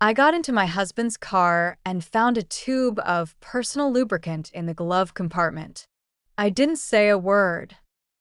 I got into my husband's car and found a tube of personal lubricant in the glove compartment. I didn't say a word.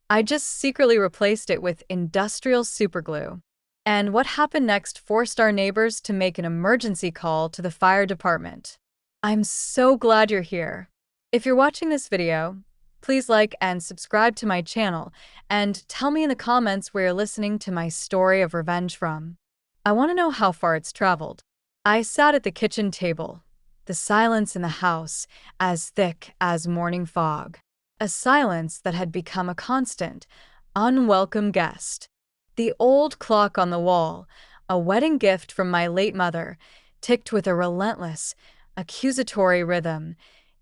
I just secretly replaced it with industrial superglue. And what happened next forced our neighbors to make an emergency call to the fire department. I'm so glad you're here. If you're watching this video, please like and subscribe to my channel, and tell me in the comments where you're listening to my story of revenge from. I want to know how far it's traveled. I sat at the kitchen table, the silence in the house as thick as morning fog. A silence that had become a constant, unwelcome guest. The old clock on the wall, a wedding gift from my late mother, ticked with a relentless, accusatory rhythm,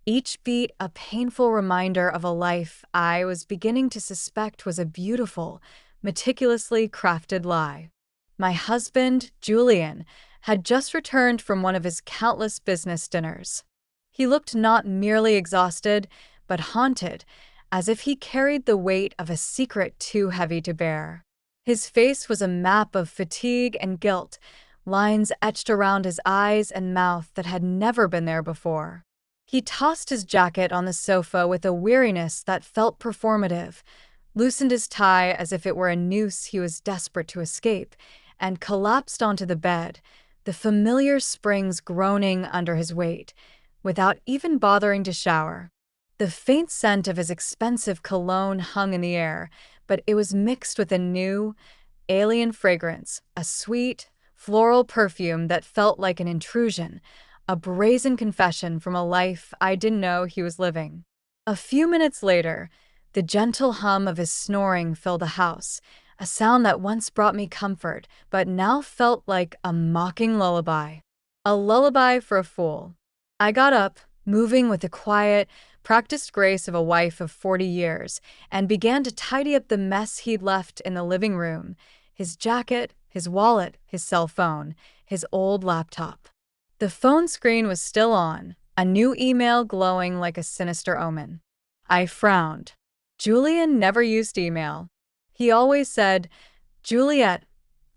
each beat a painful reminder of a life I was beginning to suspect was a beautiful, meticulously crafted lie. My husband, Julian, had just returned from one of his countless business dinners. He looked not merely exhausted, but haunted, as if he carried the weight of a secret too heavy to bear. His face was a map of fatigue and guilt, lines etched around his eyes and mouth that had never been there before. He tossed his jacket on the sofa with a weariness that felt performative, loosened his tie as if it were a noose he was desperate to escape, and collapsed onto the bed, the familiar springs groaning under his weight, without even bothering to shower. The faint scent of his expensive cologne hung in the air, but it was mixed with a new, alien fragrance, a sweet, floral perfume that felt like an intrusion, a brazen confession from a life I didn't know he was living. A few minutes later, the gentle hum of his snoring filled the house, a sound that once brought me comfort, but now felt like a mocking lullaby. A lullaby for a fool. I got up, moving with the quiet, practiced grace of a wife of 40 years, and began to tidy up the mess he'd left in the living room: his jacket, his wallet, his cell phone, his old laptop. The phone screen was still on, a new email glowing like a sinister omen. I frowned. Julian never used email. He always said, "Juliet,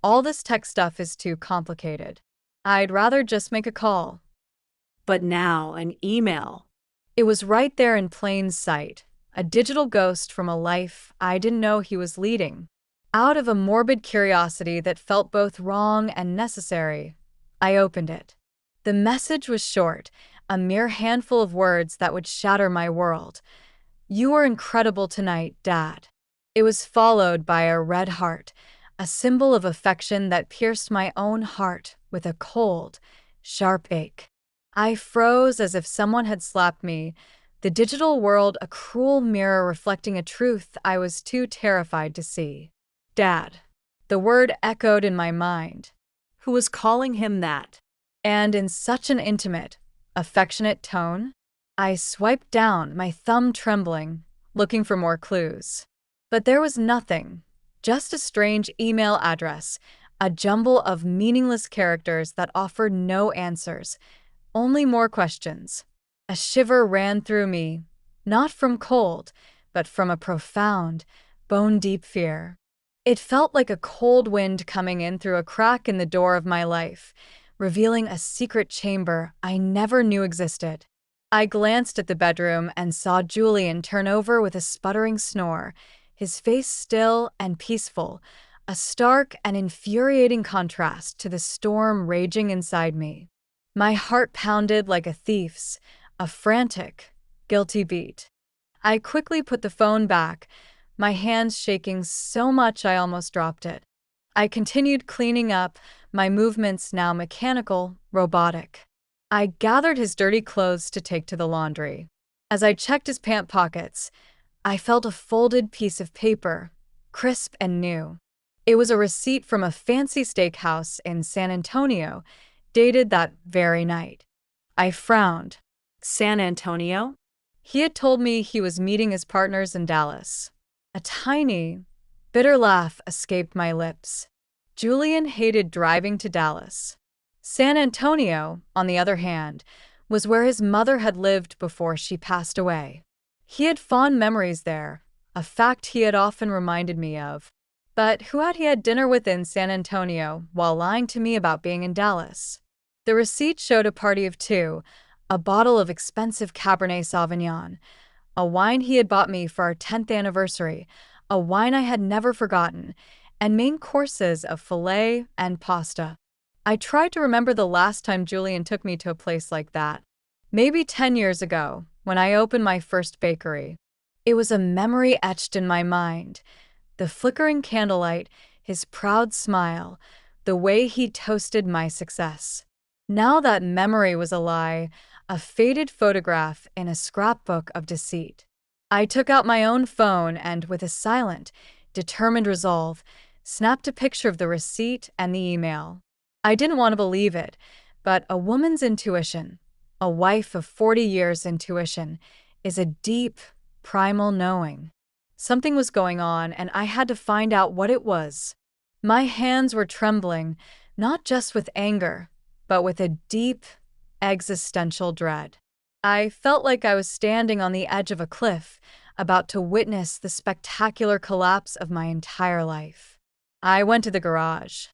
all this tech stuff is too complicated. I'd rather just make a call." But now an email. It was right there in plain sight, a digital ghost from a life I didn't know he was leading. Out of a morbid curiosity that felt both wrong and necessary, I opened it. The message was short, a mere handful of words that would shatter my world. "You were incredible tonight, Dad." It was followed by a red heart, a symbol of affection that pierced my own heart with a cold, sharp ache. I froze as if someone had slapped me, the digital world a cruel mirror reflecting a truth I was too terrified to see. Dad. The word echoed in my mind. Who was calling him that? And in such an intimate, affectionate tone? I swiped down, my thumb trembling, looking for more clues. But there was nothing, just a strange email address, a jumble of meaningless characters that offered no answers, only more questions. A shiver ran through me, not from cold, but from a profound, bone-deep fear. It felt like a cold wind coming in through a crack in the door of my life, revealing a secret chamber I never knew existed. I glanced at the bedroom and saw Julian turn over with a sputtering snore, his face still and peaceful, a stark and infuriating contrast to the storm raging inside me. My heart pounded like a thief's, a frantic, guilty beat. I quickly put the phone back, my hands shaking so much I almost dropped it. I continued cleaning up, my movements now mechanical, robotic. I gathered his dirty clothes to take to the laundry. As I checked his pant pockets, I felt a folded piece of paper, crisp and new. It was a receipt from a fancy steakhouse in San Antonio, dated that very night. I frowned. San Antonio? He had told me he was meeting his partners in Dallas. A tiny, bitter laugh escaped my lips. Julian hated driving to Dallas. San Antonio, on the other hand, was where his mother had lived before she passed away. He had fond memories there, a fact he had often reminded me of. But who had he had dinner with in San Antonio while lying to me about being in Dallas? The receipt showed a party of two, a bottle of expensive Cabernet Sauvignon, a wine he had bought me for our 10th anniversary, a wine I had never forgotten, and main courses of filet and pasta. I tried to remember the last time Julian took me to a place like that. Maybe 10 years ago, when I opened my first bakery. It was a memory etched in my mind. The flickering candlelight, his proud smile, the way he toasted my success. Now that memory was a lie, a faded photograph in a scrapbook of deceit. I took out my own phone and, with a silent, determined resolve, snapped a picture of the receipt and the email. I didn't want to believe it, but a woman's intuition, a wife of 40 years' intuition, is a deep, primal knowing. Something was going on, and I had to find out what it was. My hands were trembling, not just with anger, but with a deep, existential dread. I felt like I was standing on the edge of a cliff, about to witness the spectacular collapse of my entire life. I went to the garage.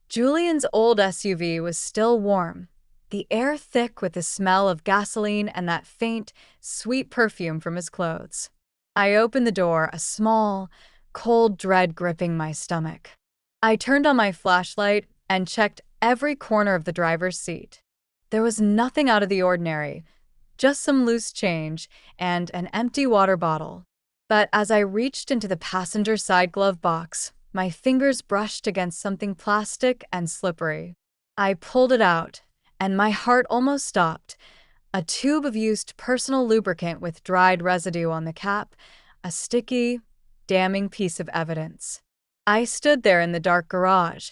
Julian's old SUV was still warm, the air thick with the smell of gasoline and that faint, sweet perfume from his clothes. I opened the door, a small, cold dread gripping my stomach. I turned on my flashlight and checked every corner of the driver's seat. There was nothing out of the ordinary, just some loose change and an empty water bottle. But as I reached into the passenger side glove box, my fingers brushed against something plastic and slippery. I pulled it out, and my heart almost stopped. A tube of used personal lubricant with dried residue on the cap, a sticky, damning piece of evidence. I stood there in the dark garage,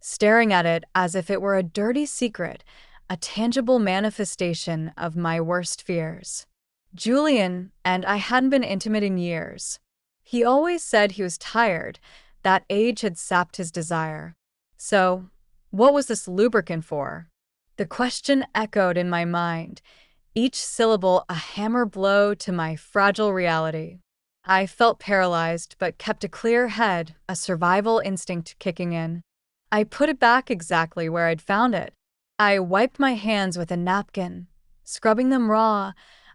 staring at it as if it were a dirty secret, a tangible manifestation of my worst fears. Julian and I hadn't been intimate in years. He always said he was tired, that age had sapped his desire. So, what was this lubricant for? The question echoed in my mind, each syllable a hammer blow to my fragile reality. I felt paralyzed but kept a clear head, a survival instinct kicking in. I put it back exactly where I'd found it. I wiped my hands with a napkin, scrubbing them raw,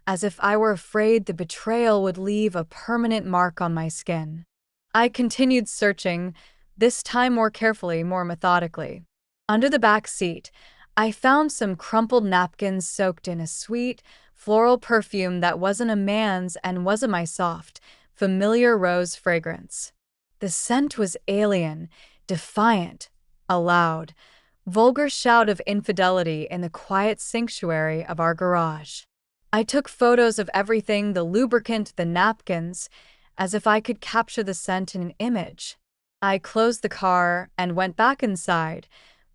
as if I were afraid the betrayal would leave a permanent mark on my skin. I continued searching, this time more carefully, more methodically. Under the back seat, I found some crumpled napkins soaked in a sweet, floral perfume that wasn't a man's and wasn't my soft, familiar rose fragrance. The scent was alien, defiant, a loud, vulgar shout of infidelity in the quiet sanctuary of our garage. I took photos of everything, the lubricant, the napkins, as if I could capture the scent in an image. I closed the car and went back inside,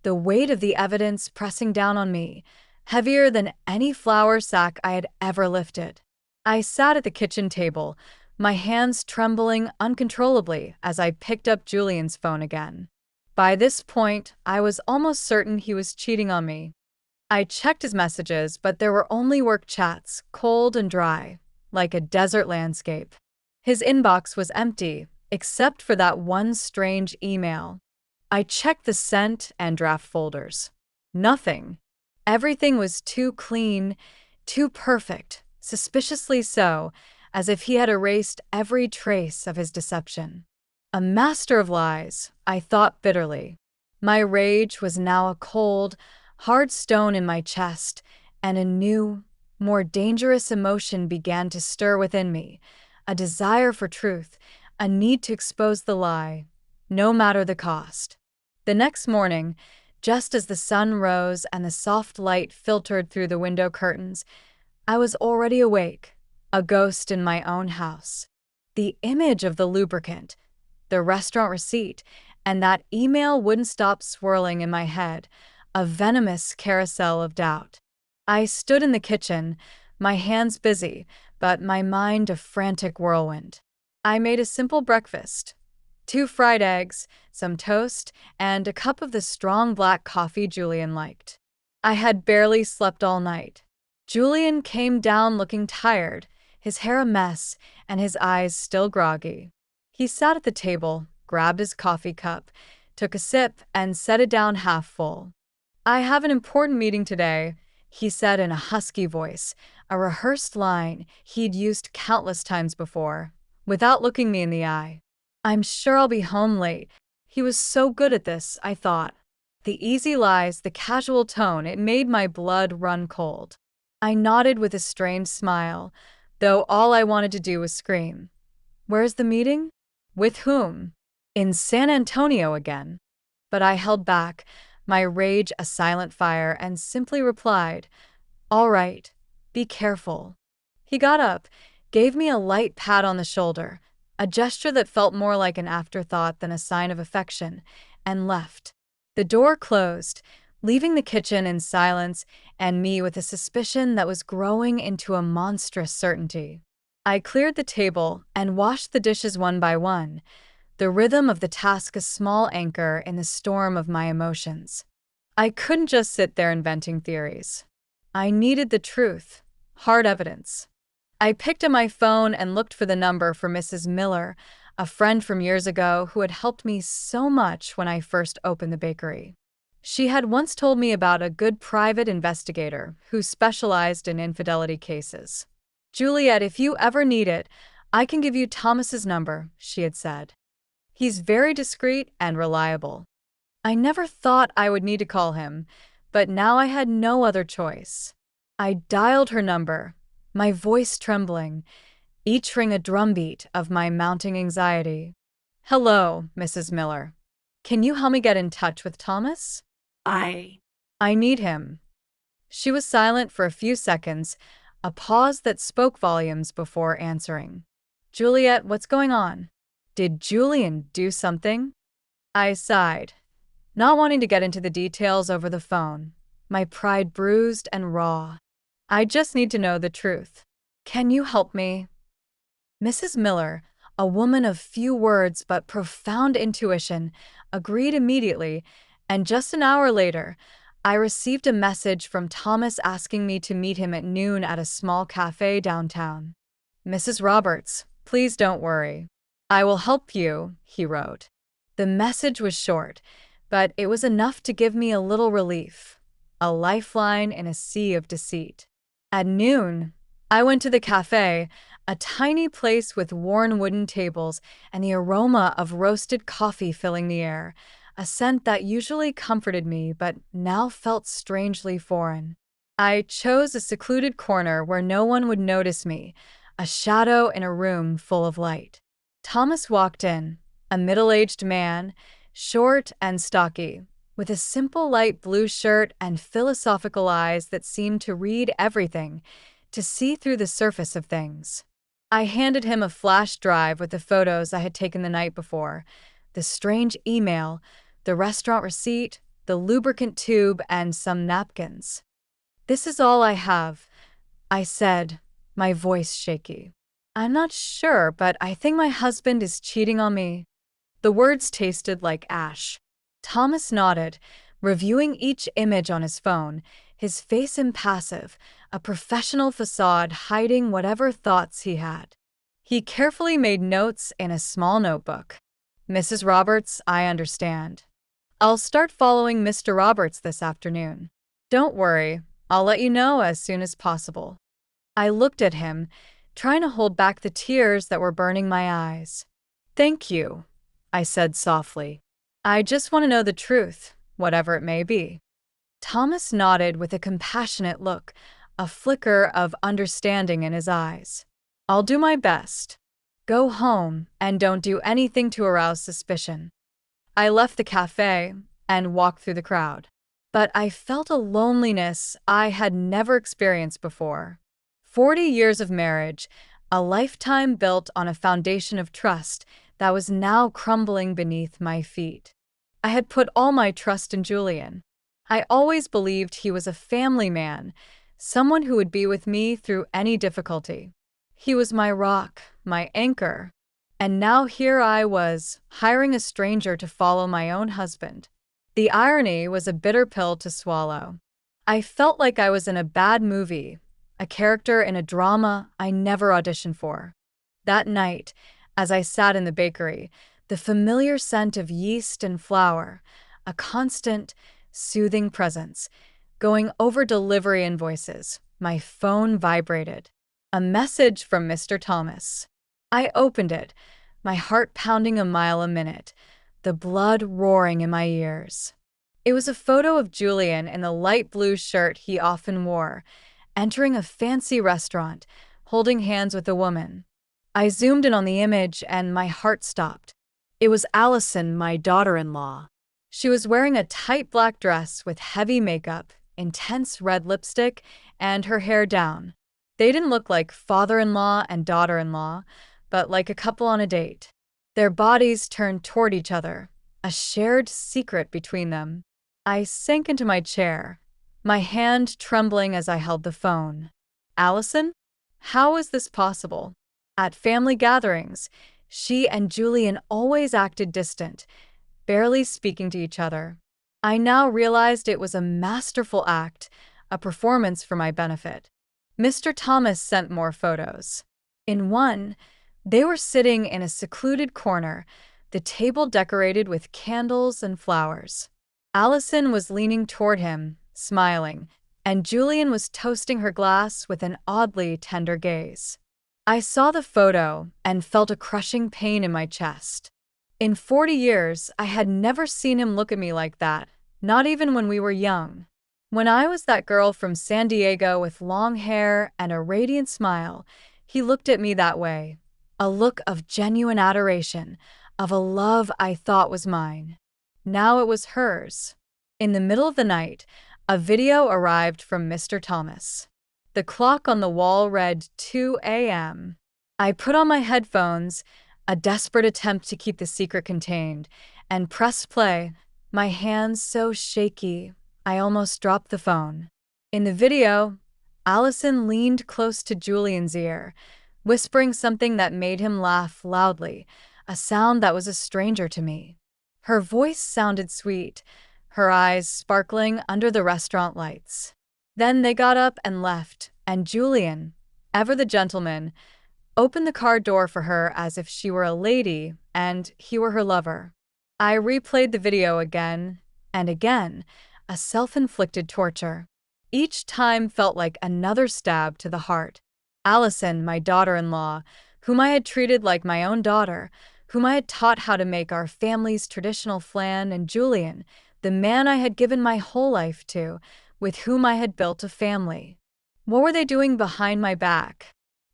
the weight of the evidence pressing down on me, heavier than any flour sack I had ever lifted. I sat at the kitchen table, my hands trembling uncontrollably as I picked up Julian's phone again. By this point, I was almost certain he was cheating on me. I checked his messages, but there were only work chats, cold and dry, like a desert landscape. His inbox was empty, except for that one strange email. I checked the sent and draft folders. Nothing. Everything was too clean, too perfect, suspiciously so, as if he had erased every trace of his deception. A master of lies, I thought bitterly. My rage was now a cold, hard stone in my chest, and a new, more dangerous emotion began to stir within me, a desire for truth, a need to expose the lie, no matter the cost. The next morning, just as the sun rose and the soft light filtered through the window curtains, I was already awake, a ghost in my own house. The image of the lubricant, the restaurant receipt, and that email wouldn't stop swirling in my head, a venomous carousel of doubt. I stood in the kitchen, my hands busy, but my mind a frantic whirlwind. I made a simple breakfast: 2 fried eggs, some toast, and a cup of the strong black coffee Julian liked. I had barely slept all night. Julian came down looking tired, his hair a mess, and his eyes still groggy. He sat at the table, grabbed his coffee cup, took a sip, and set it down half full. I have an important meeting today, he said in a husky voice, a rehearsed line he'd used countless times before, without looking me in the eye. I'm sure I'll be home late. He was so good at this, I thought. The easy lies, the casual tone, it made my blood run cold. I nodded with a strained smile, though all I wanted to do was scream. Where's the meeting? With whom? In San Antonio again. But I held back, my rage a silent fire, and simply replied, All right, be careful. He got up, gave me a light pat on the shoulder, a gesture that felt more like an afterthought than a sign of affection, and left. The door closed, leaving the kitchen in silence and me with a suspicion that was growing into a monstrous certainty. I cleared the table and washed the dishes one by one, the rhythm of the task a small anchor in the storm of my emotions. I couldn't just sit there inventing theories. I needed the truth, hard evidence. I picked up my phone and looked for the number for Mrs. Miller, a friend from years ago who had helped me so much when I first opened the bakery. She had once told me about a good private investigator who specialized in infidelity cases. Juliet, if you ever need it, I can give you Thomas's number, she had said. He's very discreet and reliable. I never thought I would need to call him, but now I had no other choice. I dialed her number, my voice trembling, each ring a drumbeat of my mounting anxiety. Hello, Mrs. Miller. Can you help me get in touch with Thomas? I need him. She was silent for a few seconds, a pause that spoke volumes before answering. Juliet, what's going on? Did Julian do something? I sighed, not wanting to get into the details over the phone, my pride bruised and raw. I just need to know the truth. Can you help me? Mrs. Miller, a woman of few words but profound intuition, agreed immediately, and just an hour later, I received a message from Thomas asking me to meet him at noon at a small cafe downtown. Mrs. Roberts, please don't worry. I will help you, he wrote. The message was short, but it was enough to give me a little relief, a lifeline in a sea of deceit. At noon, I went to the cafe, a tiny place with worn wooden tables and the aroma of roasted coffee filling the air, a scent that usually comforted me but now felt strangely foreign. I chose a secluded corner where no one would notice me, a shadow in a room full of light. Thomas walked in, a middle-aged man, short and stocky, with a simple light blue shirt and philosophical eyes that seemed to read everything, to see through the surface of things. I handed him a flash drive with the photos I had taken the night before, the strange email, the restaurant receipt, the lubricant tube, and some napkins. This is all I have, I said, my voice shaky. I'm not sure, but I think my husband is cheating on me. The words tasted like ash. Thomas nodded, reviewing each image on his phone, his face impassive, a professional facade hiding whatever thoughts he had. He carefully made notes in a small notebook. Mrs. Roberts, I understand. I'll start following Mr. Roberts this afternoon. Don't worry, I'll let you know as soon as possible. I looked at him, trying to hold back the tears that were burning my eyes. Thank you, I said softly. I just want to know the truth, whatever it may be. Thomas nodded with a compassionate look, a flicker of understanding in his eyes. I'll do my best. Go home and don't do anything to arouse suspicion. I left the cafe and walked through the crowd. But I felt a loneliness I had never experienced before. 40 years of marriage, a lifetime built on a foundation of trust that was now crumbling beneath my feet. I had put all my trust in Julian. I always believed he was a family man, someone who would be with me through any difficulty. He was my rock, my anchor. And now here I was, hiring a stranger to follow my own husband. The irony was a bitter pill to swallow. I felt like I was in a bad movie, a character in a drama I never auditioned for. That night, as I sat in the bakery, the familiar scent of yeast and flour, a constant, soothing presence. Going over delivery invoices. My phone vibrated. A message from Mr. Thomas. I opened it, my heart pounding a mile a minute, the blood roaring in my ears. It was a photo of Julian in the light blue shirt he often wore, entering a fancy restaurant, holding hands with a woman. I zoomed in on the image and my heart stopped. It was Allison, my daughter-in-law. She was wearing a tight black dress with heavy makeup, intense red lipstick, and her hair down. They didn't look like father-in-law and daughter-in-law, but like a couple on a date. Their bodies turned toward each other, a shared secret between them. I sank into my chair, my hand trembling as I held the phone. Allison? How is this possible? At family gatherings, she and Julian always acted distant, barely speaking to each other. I now realized it was a masterful act, a performance for my benefit. Mr. Thomas sent more photos. In one, they were sitting in a secluded corner, the table decorated with candles and flowers. Allison was leaning toward him, smiling, and Julian was toasting her glass with an oddly tender gaze. I saw the photo and felt a crushing pain in my chest. In 40 years, I had never seen him look at me like that, not even when we were young. When I was that girl from San Diego with long hair and a radiant smile, he looked at me that way. A look of genuine adoration, of a love I thought was mine. Now it was hers. In the middle of the night, a video arrived from Mr. Thomas. The clock on the wall read 2 a.m. I put on my headphones, a desperate attempt to keep the secret contained, and pressed play, my hands so shaky, I almost dropped the phone. In the video, Allison leaned close to Julian's ear, whispering something that made him laugh loudly, a sound that was a stranger to me. Her voice sounded sweet, her eyes sparkling under the restaurant lights. Then they got up and left, and Julian, ever the gentleman, opened the car door for her as if she were a lady and he were her lover. I replayed the video again and again, a self-inflicted torture. Each time felt like another stab to the heart. Allison, my daughter-in-law, whom I had treated like my own daughter, whom I had taught how to make our family's traditional flan, and Julian, the man I had given my whole life to, with whom I had built a family. What were they doing behind my back?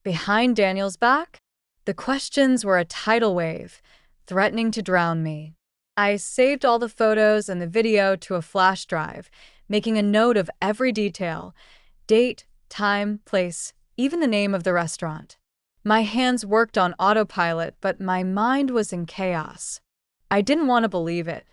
Behind Daniel's back? The questions were a tidal wave, threatening to drown me. I saved all the photos and the video to a flash drive, making a note of every detail: date, time, place, even the name of the restaurant. My hands worked on autopilot, but my mind was in chaos. I didn't want to believe it.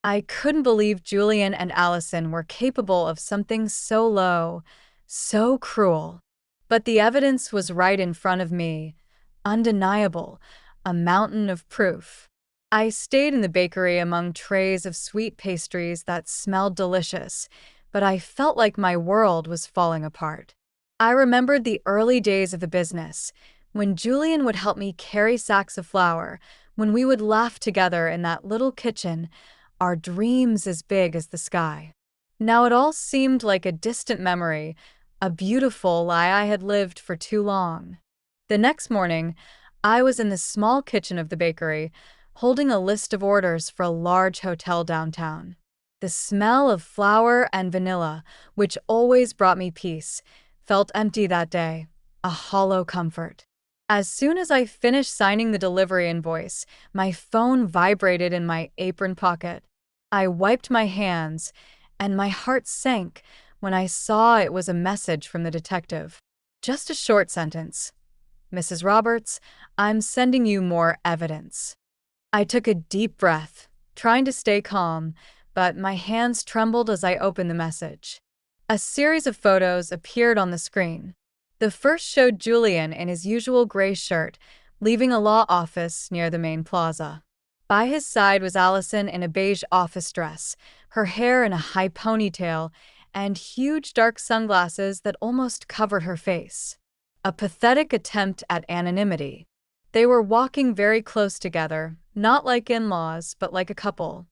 I couldn't believe Julian and Allison were capable of something so low, so cruel. But the evidence was right in front of me, undeniable, a mountain of proof. I stayed in the bakery among trays of sweet pastries that smelled delicious, but I felt like my world was falling apart. I remembered the early days of the business, when Julian would help me carry sacks of flour, when we would laugh together in that little kitchen, our dreams as big as the sky. Now it all seemed like a distant memory, a beautiful lie I had lived for too long. The next morning, I was in the small kitchen of the bakery, holding a list of orders for a large hotel downtown. The smell of flour and vanilla, which always brought me peace, felt empty that day, a hollow comfort. As soon as I finished signing the delivery invoice, my phone vibrated in my apron pocket. I wiped my hands, and my heart sank when I saw it was a message from the detective. Just a short sentence. "Mrs. Roberts, I'm sending you more evidence." I took a deep breath, trying to stay calm, but my hands trembled as I opened the message. A series of photos appeared on the screen. The first showed Julian in his usual gray shirt, leaving a law office near the main plaza. By his side was Allison in a beige office dress, her hair in a high ponytail, and huge dark sunglasses that almost covered her face. A pathetic attempt at anonymity. They were walking very close together, not like in-laws, but like a couple.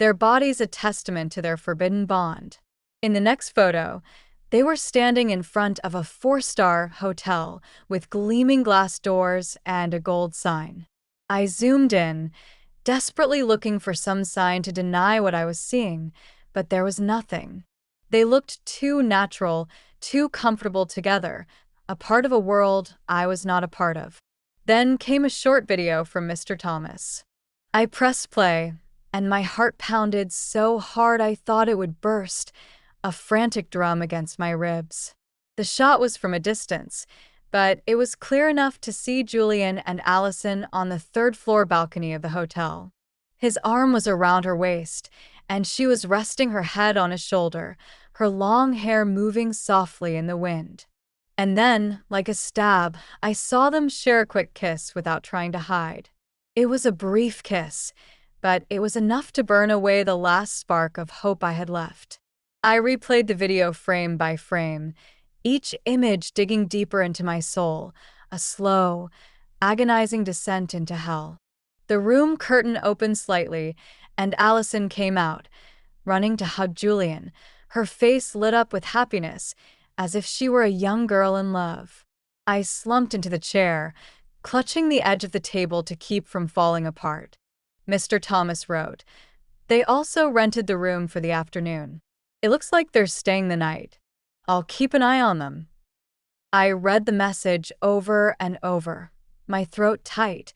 their bodies a testament to their forbidden bond. In the next photo, they were standing in front of a 4-star hotel with gleaming glass doors and a gold sign. I zoomed in, desperately looking for some sign to deny what I was seeing, but there was nothing. They looked too natural, too comfortable together, a part of a world I was not a part of. Then came a short video from Mr. Thomas. I pressed play, and my heart pounded so hard I thought it would burst, a frantic drum against my ribs. The shot was from a distance, but it was clear enough to see Julian and Allison on the 3rd-floor balcony of the hotel. His arm was around her waist, and she was resting her head on his shoulder, her long hair moving softly in the wind. And then, like a stab, I saw them share a quick kiss without trying to hide. It was a brief kiss, but it was enough to burn away the last spark of hope I had left. I replayed the video frame by frame, each image digging deeper into my soul, a slow, agonizing descent into hell. The room curtain opened slightly, and Allison came out, running to hug Julian, her face lit up with happiness, as if she were a young girl in love. I slumped into the chair, clutching the edge of the table to keep from falling apart. Mr. Thomas wrote, "They also rented the room for the afternoon. It looks like they're staying the night. I'll keep an eye on them." I read the message over and over, my throat tight,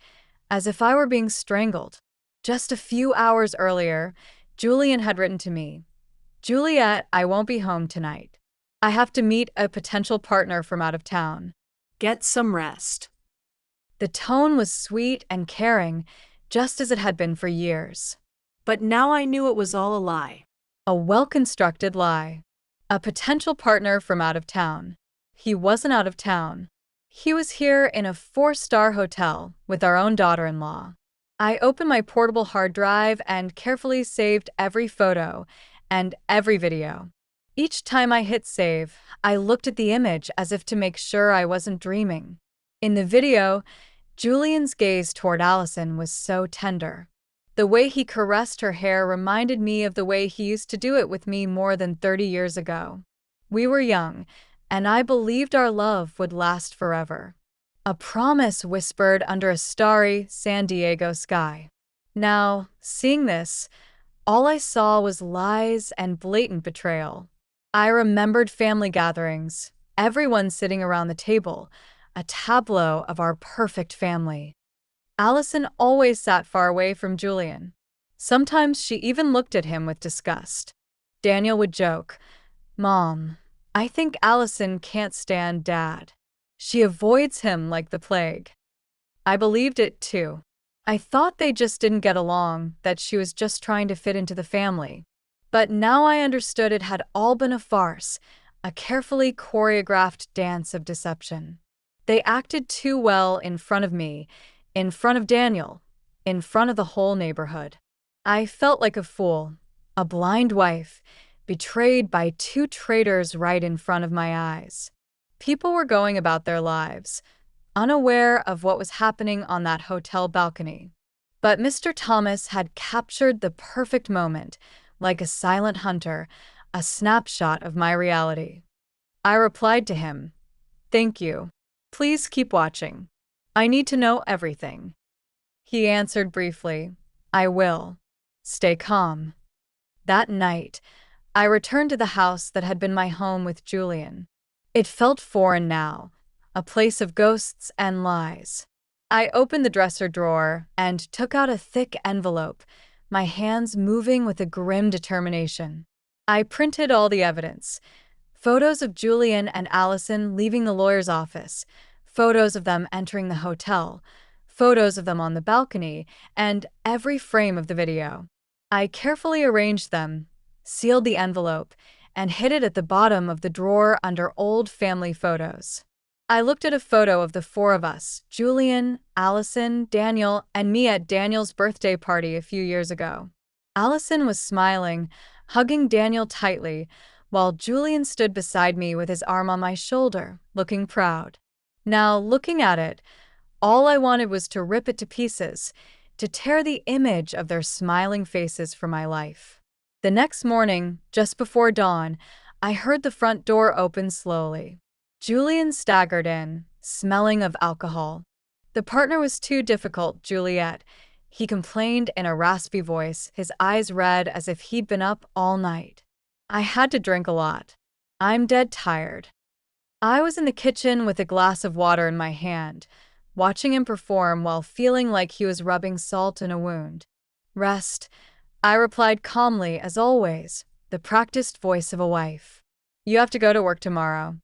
as if I were being strangled. Just a few hours earlier, Julian had written to me, "Juliet, I won't be home tonight. I have to meet a potential partner from out of town. Get some rest." The tone was sweet and caring, just as it had been for years. But now I knew it was all a lie. A well-constructed lie. A potential partner from out of town. He wasn't out of town. He was here in a 4-star hotel with our own daughter-in-law. I opened my portable hard drive and carefully saved every photo and every video. Each time I hit save, I looked at the image as if to make sure I wasn't dreaming. In the video, Julian's gaze toward Allison was so tender. The way he caressed her hair reminded me of the way he used to do it with me more than 30 years ago. We were young, and I believed our love would last forever. A promise whispered under a starry San Diego sky. Now, seeing this, all I saw was lies and blatant betrayal. I remembered family gatherings, everyone sitting around the table, a tableau of our perfect family. Allison always sat far away from Julian. Sometimes she even looked at him with disgust. Daniel would joke, "Mom, I think Allison can't stand Dad. She avoids him like the plague." I believed it too. I thought they just didn't get along, that she was just trying to fit into the family. But now I understood it had all been a farce, a carefully choreographed dance of deception. They acted too well in front of me, in front of Daniel, in front of the whole neighborhood. I felt like a fool, a blind wife, betrayed by 2 traitors right in front of my eyes. People were going about their lives, unaware of what was happening on that hotel balcony. But Mr. Thomas had captured the perfect moment, like a silent hunter, a snapshot of my reality. I replied to him, "Thank you. Please keep watching. I need to know everything." He answered briefly, "I will. Stay calm." That night, I returned to the house that had been my home with Julian. It felt foreign now, a place of ghosts and lies. I opened the dresser drawer and took out a thick envelope, my hands moving with a grim determination. I printed all the evidence. Photos of Julian and Allison leaving the lawyer's office, photos of them entering the hotel, photos of them on the balcony, and every frame of the video. I carefully arranged them, sealed the envelope, and hid it at the bottom of the drawer under old family photos. I looked at a photo of the 4 of us, Julian, Allison, Daniel, and me at Daniel's birthday party a few years ago. Allison was smiling, hugging Daniel tightly, while Julian stood beside me with his arm on my shoulder, looking proud. Now, looking at it, all I wanted was to rip it to pieces, to tear the image of their smiling faces from my life. The next morning, just before dawn, I heard the front door open slowly. Julian staggered in, smelling of alcohol. The partner was too difficult, Juliet, he complained in a raspy voice, his eyes red as if he'd been up all night. I had to drink a lot. I'm dead tired. I was in the kitchen with a glass of water in my hand, watching him perform while feeling like he was rubbing salt in a wound. Rest, I replied calmly as always, the practiced voice of a wife. You have to go to work tomorrow.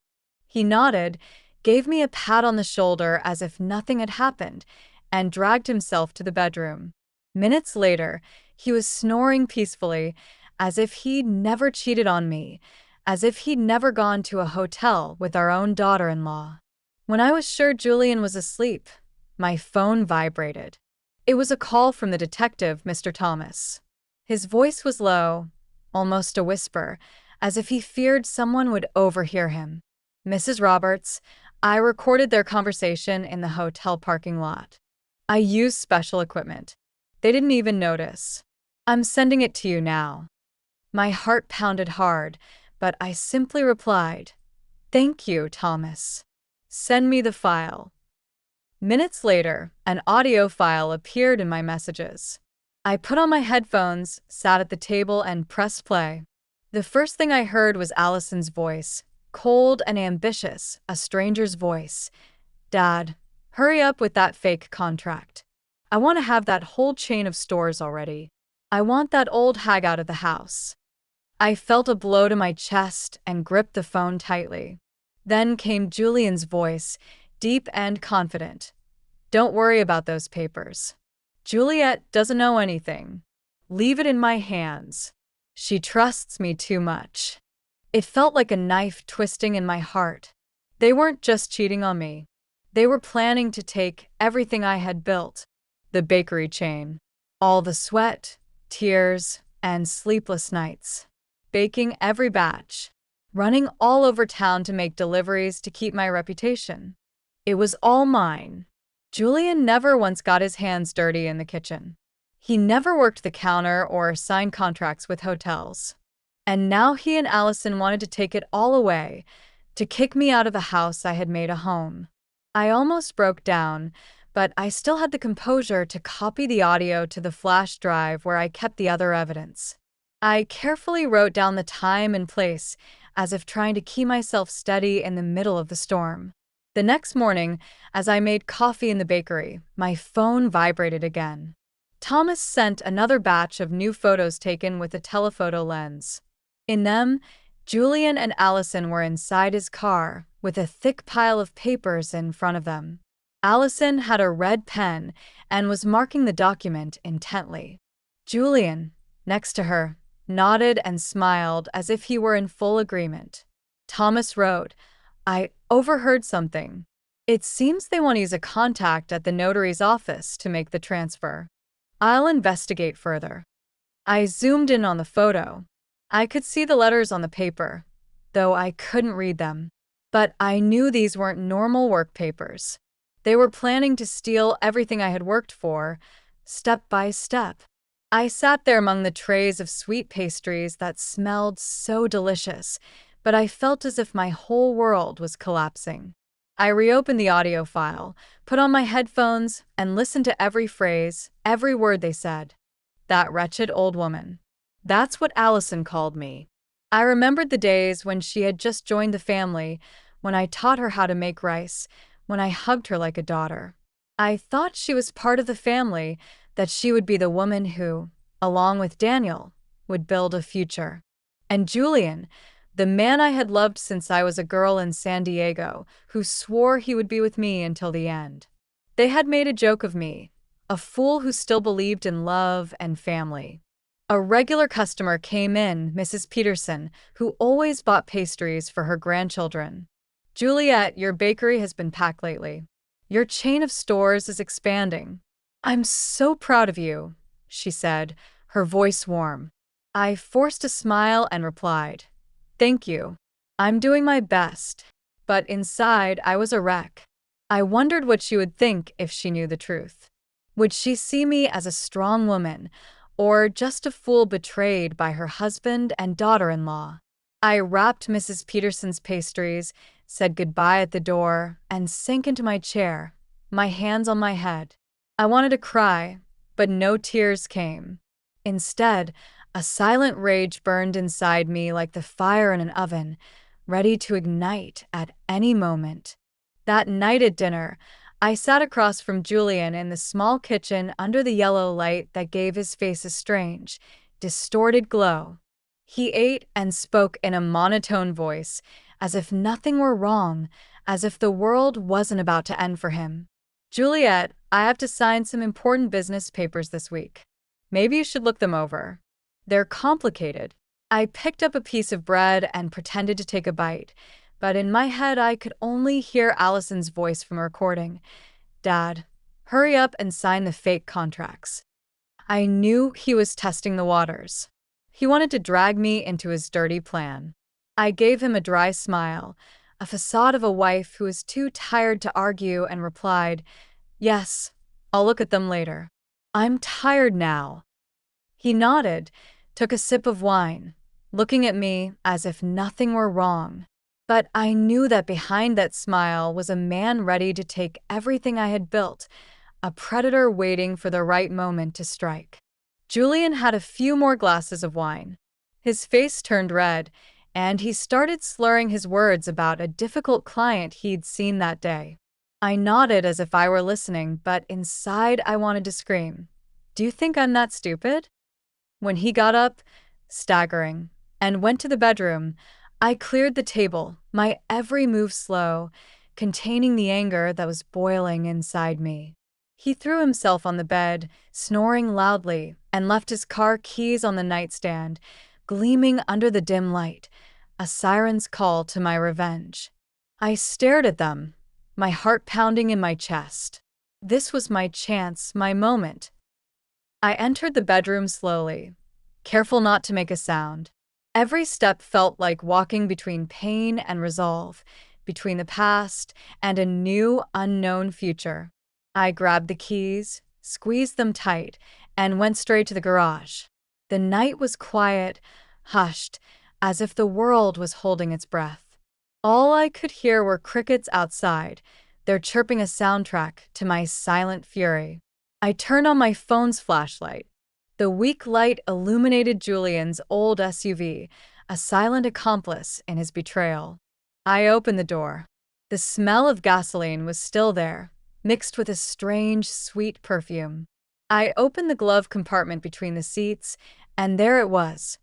He nodded, gave me a pat on the shoulder as if nothing had happened, and dragged himself to the bedroom. Minutes later, he was snoring peacefully, as if he'd never cheated on me, as if he'd never gone to a hotel with our own daughter-in-law. When I was sure Julian was asleep, my phone vibrated. It was a call from the detective, Mr. Thomas. His voice was low, almost a whisper, as if he feared someone would overhear him. Mrs. Roberts, I recorded their conversation in the hotel parking lot. I used special equipment. They didn't even notice. I'm sending it to you now. My heart pounded hard, but I simply replied, "Thank you, Thomas. Send me the file." Minutes later, an audio file appeared in my messages. I put on my headphones, sat at the table, and pressed play. The first thing I heard was Allison's voice, cold and ambitious, a stranger's voice. "Dad, hurry up with that fake contract. I want to have that whole chain of stores already. I want that old hag out of the house." I felt a blow to my chest and gripped the phone tightly. Then came Julian's voice, deep and confident. "Don't worry about those papers. Juliet doesn't know anything. Leave it in my hands. She trusts me too much." It felt like a knife twisting in my heart. They weren't just cheating on me. They were planning to take everything I had built, the bakery chain, all the sweat, tears, and sleepless nights, baking every batch, running all over town to make deliveries to keep my reputation. It was all mine. Julian never once got his hands dirty in the kitchen. He never worked the counter or signed contracts with hotels. And now he and Allison wanted to take it all away, to kick me out of a house I had made a home. I almost broke down, but I still had the composure to copy the audio to the flash drive where I kept the other evidence. I carefully wrote down the time and place, as if trying to keep myself steady in the middle of the storm. The next morning, as I made coffee in the bakery, my phone vibrated again. Thomas sent another batch of new photos taken with a telephoto lens. In them, Julian and Allison were inside his car, with a thick pile of papers in front of them. Allison had a red pen and was marking the document intently. Julian, next to her, nodded and smiled as if he were in full agreement. Thomas wrote, "I overheard something. It seems they want to use a contact at the notary's office to make the transfer. I'll investigate further." I zoomed in on the photo. I could see the letters on the paper, though I couldn't read them. But I knew these weren't normal work papers. They were planning to steal everything I had worked for, step by step. I sat there among the trays of sweet pastries that smelled so delicious, but I felt as if my whole world was collapsing. I reopened the audio file, put on my headphones, and listened to every phrase, every word they said. That wretched old woman. That's what Allison called me. I remembered the days when she had just joined the family, when I taught her how to make rice, when I hugged her like a daughter. I thought she was part of the family, that she would be the woman who, along with Daniel, would build a future. And Julian, the man I had loved since I was a girl in San Diego, who swore he would be with me until the end. They had made a joke of me, a fool who still believed in love and family. A regular customer came in, Mrs. Peterson, who always bought pastries for her grandchildren. "Juliet, your bakery has been packed lately. Your chain of stores is expanding. I'm so proud of you," she said, her voice warm. I forced a smile and replied, "Thank you. I'm doing my best." But inside, I was a wreck. I wondered what she would think if she knew the truth. Would she see me as a strong woman, or just a fool betrayed by her husband and daughter-in-law? I wrapped Mrs. Peterson's pastries, said goodbye at the door, and sank into my chair, my hands on my head. I wanted to cry, but no tears came. Instead, a silent rage burned inside me like the fire in an oven, ready to ignite at any moment. That night at dinner, I sat across from Julian in the small kitchen under the yellow light that gave his face a strange, distorted glow. He ate and spoke in a monotone voice, as if nothing were wrong, as if the world wasn't about to end for him. "Juliet, I have to sign some important business papers this week. Maybe you should look them over. They're complicated." I picked up a piece of bread and pretended to take a bite, but in my head I could only hear Allison's voice from a recording. "Dad, hurry up and sign the fake contracts." I knew he was testing the waters. He wanted to drag me into his dirty plan. I gave him a dry smile, a facade of a wife who was too tired to argue, and replied, "Yes, I'll look at them later. I'm tired now." He nodded, took a sip of wine, looking at me as if nothing were wrong. But I knew that behind that smile was a man ready to take everything I had built, a predator waiting for the right moment to strike. Julian had a few more glasses of wine. His face turned red, and he started slurring his words about a difficult client he'd seen that day. I nodded as if I were listening, but inside I wanted to scream, "Do you think I'm that stupid?" When he got up, staggering, and went to the bedroom, I cleared the table, my every move slow, containing the anger that was boiling inside me. He threw himself on the bed, snoring loudly, and left his car keys on the nightstand, gleaming under the dim light, a siren's call to my revenge. I stared at them, my heart pounding in my chest. This was my chance, my moment. I entered the bedroom slowly, careful not to make a sound. Every step felt like walking between pain and resolve, between the past and a new, unknown future. I grabbed the keys, squeezed them tight, and went straight to the garage. The night was quiet, hushed, as if the world was holding its breath. All I could hear were crickets outside, their chirping a soundtrack to my silent fury. I turned on my phone's flashlight. The weak light illuminated Julian's old SUV, a silent accomplice in his betrayal. I opened the door. The smell of gasoline was still there, mixed with a strange, sweet perfume. I opened the glove compartment between the seats, and there it was,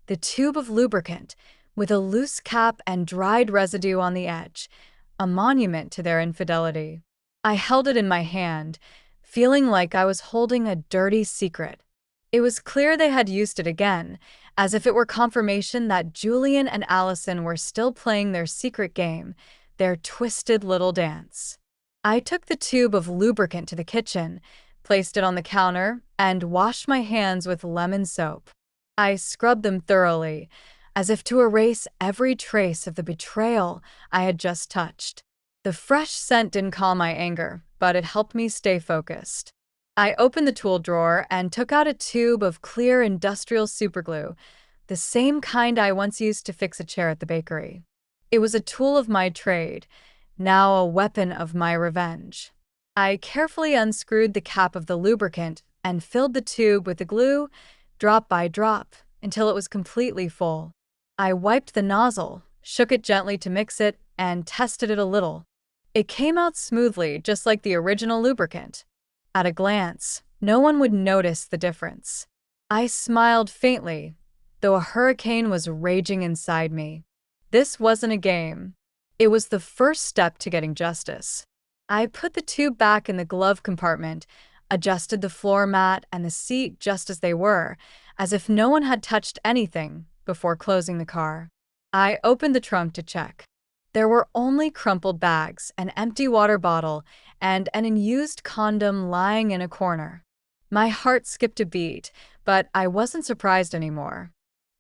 the tube of lubricant, with a loose cap and dried residue on the edge, a monument to their infidelity. I held it in my hand, feeling like I was holding a dirty secret. It was clear they had used it again, as if it were confirmation that Julian and Allison were still playing their secret game, their twisted little dance. I took the tube of lubricant to the kitchen, placed it on the counter, and washed my hands with lemon soap. I scrubbed them thoroughly, as if to erase every trace of the betrayal I had just touched. The fresh scent didn't calm my anger, but it helped me stay focused. I opened the tool drawer and took out a tube of clear industrial superglue, the same kind I once used to fix a chair at the bakery. It was a tool of my trade, now a weapon of my revenge. I carefully unscrewed the cap of the lubricant and filled the tube with the glue, drop by drop, until it was completely full. I wiped the nozzle, shook it gently to mix it, and tested it a little. It came out smoothly, just like the original lubricant. At a glance, no one would notice the difference. I smiled faintly, though a hurricane was raging inside me. This wasn't a game. It was the first step to getting justice. I put the tube back in the glove compartment, adjusted the floor mat and the seat just as they were, as if no one had touched anything, before closing the car. I opened the trunk to check. There were only crumpled bags, an empty water bottle, and an unused condom lying in a corner. My heart skipped a beat, but I wasn't surprised anymore.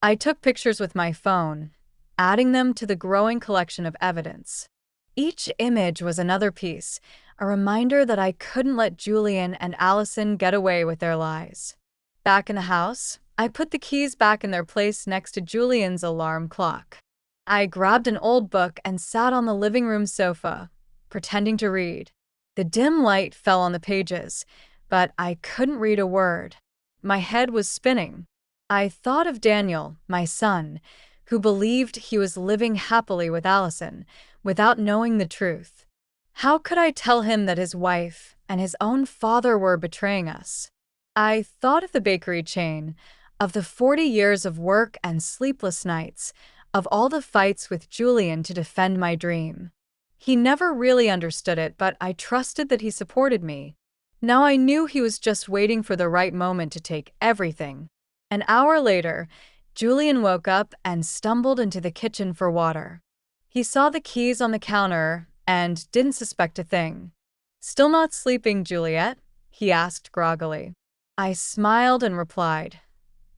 I took pictures with my phone, adding them to the growing collection of evidence. Each image was another piece, a reminder that I couldn't let Julian and Allison get away with their lies. Back in the house, I put the keys back in their place next to Julian's alarm clock. I grabbed an old book and sat on the living room sofa, pretending to read. The dim light fell on the pages, but I couldn't read a word. My head was spinning. I thought of Daniel, my son, who believed he was living happily with Allison, without knowing the truth. How could I tell him that his wife and his own father were betraying us? I thought of the bakery chain, of the 40 years of work and sleepless nights, of all the fights with Julian to defend my dream. He never really understood it, but I trusted that he supported me. Now I knew he was just waiting for the right moment to take everything. An hour later, Julian woke up and stumbled into the kitchen for water. He saw the keys on the counter and didn't suspect a thing. "Still not sleeping, Juliet?" he asked groggily. I smiled and replied,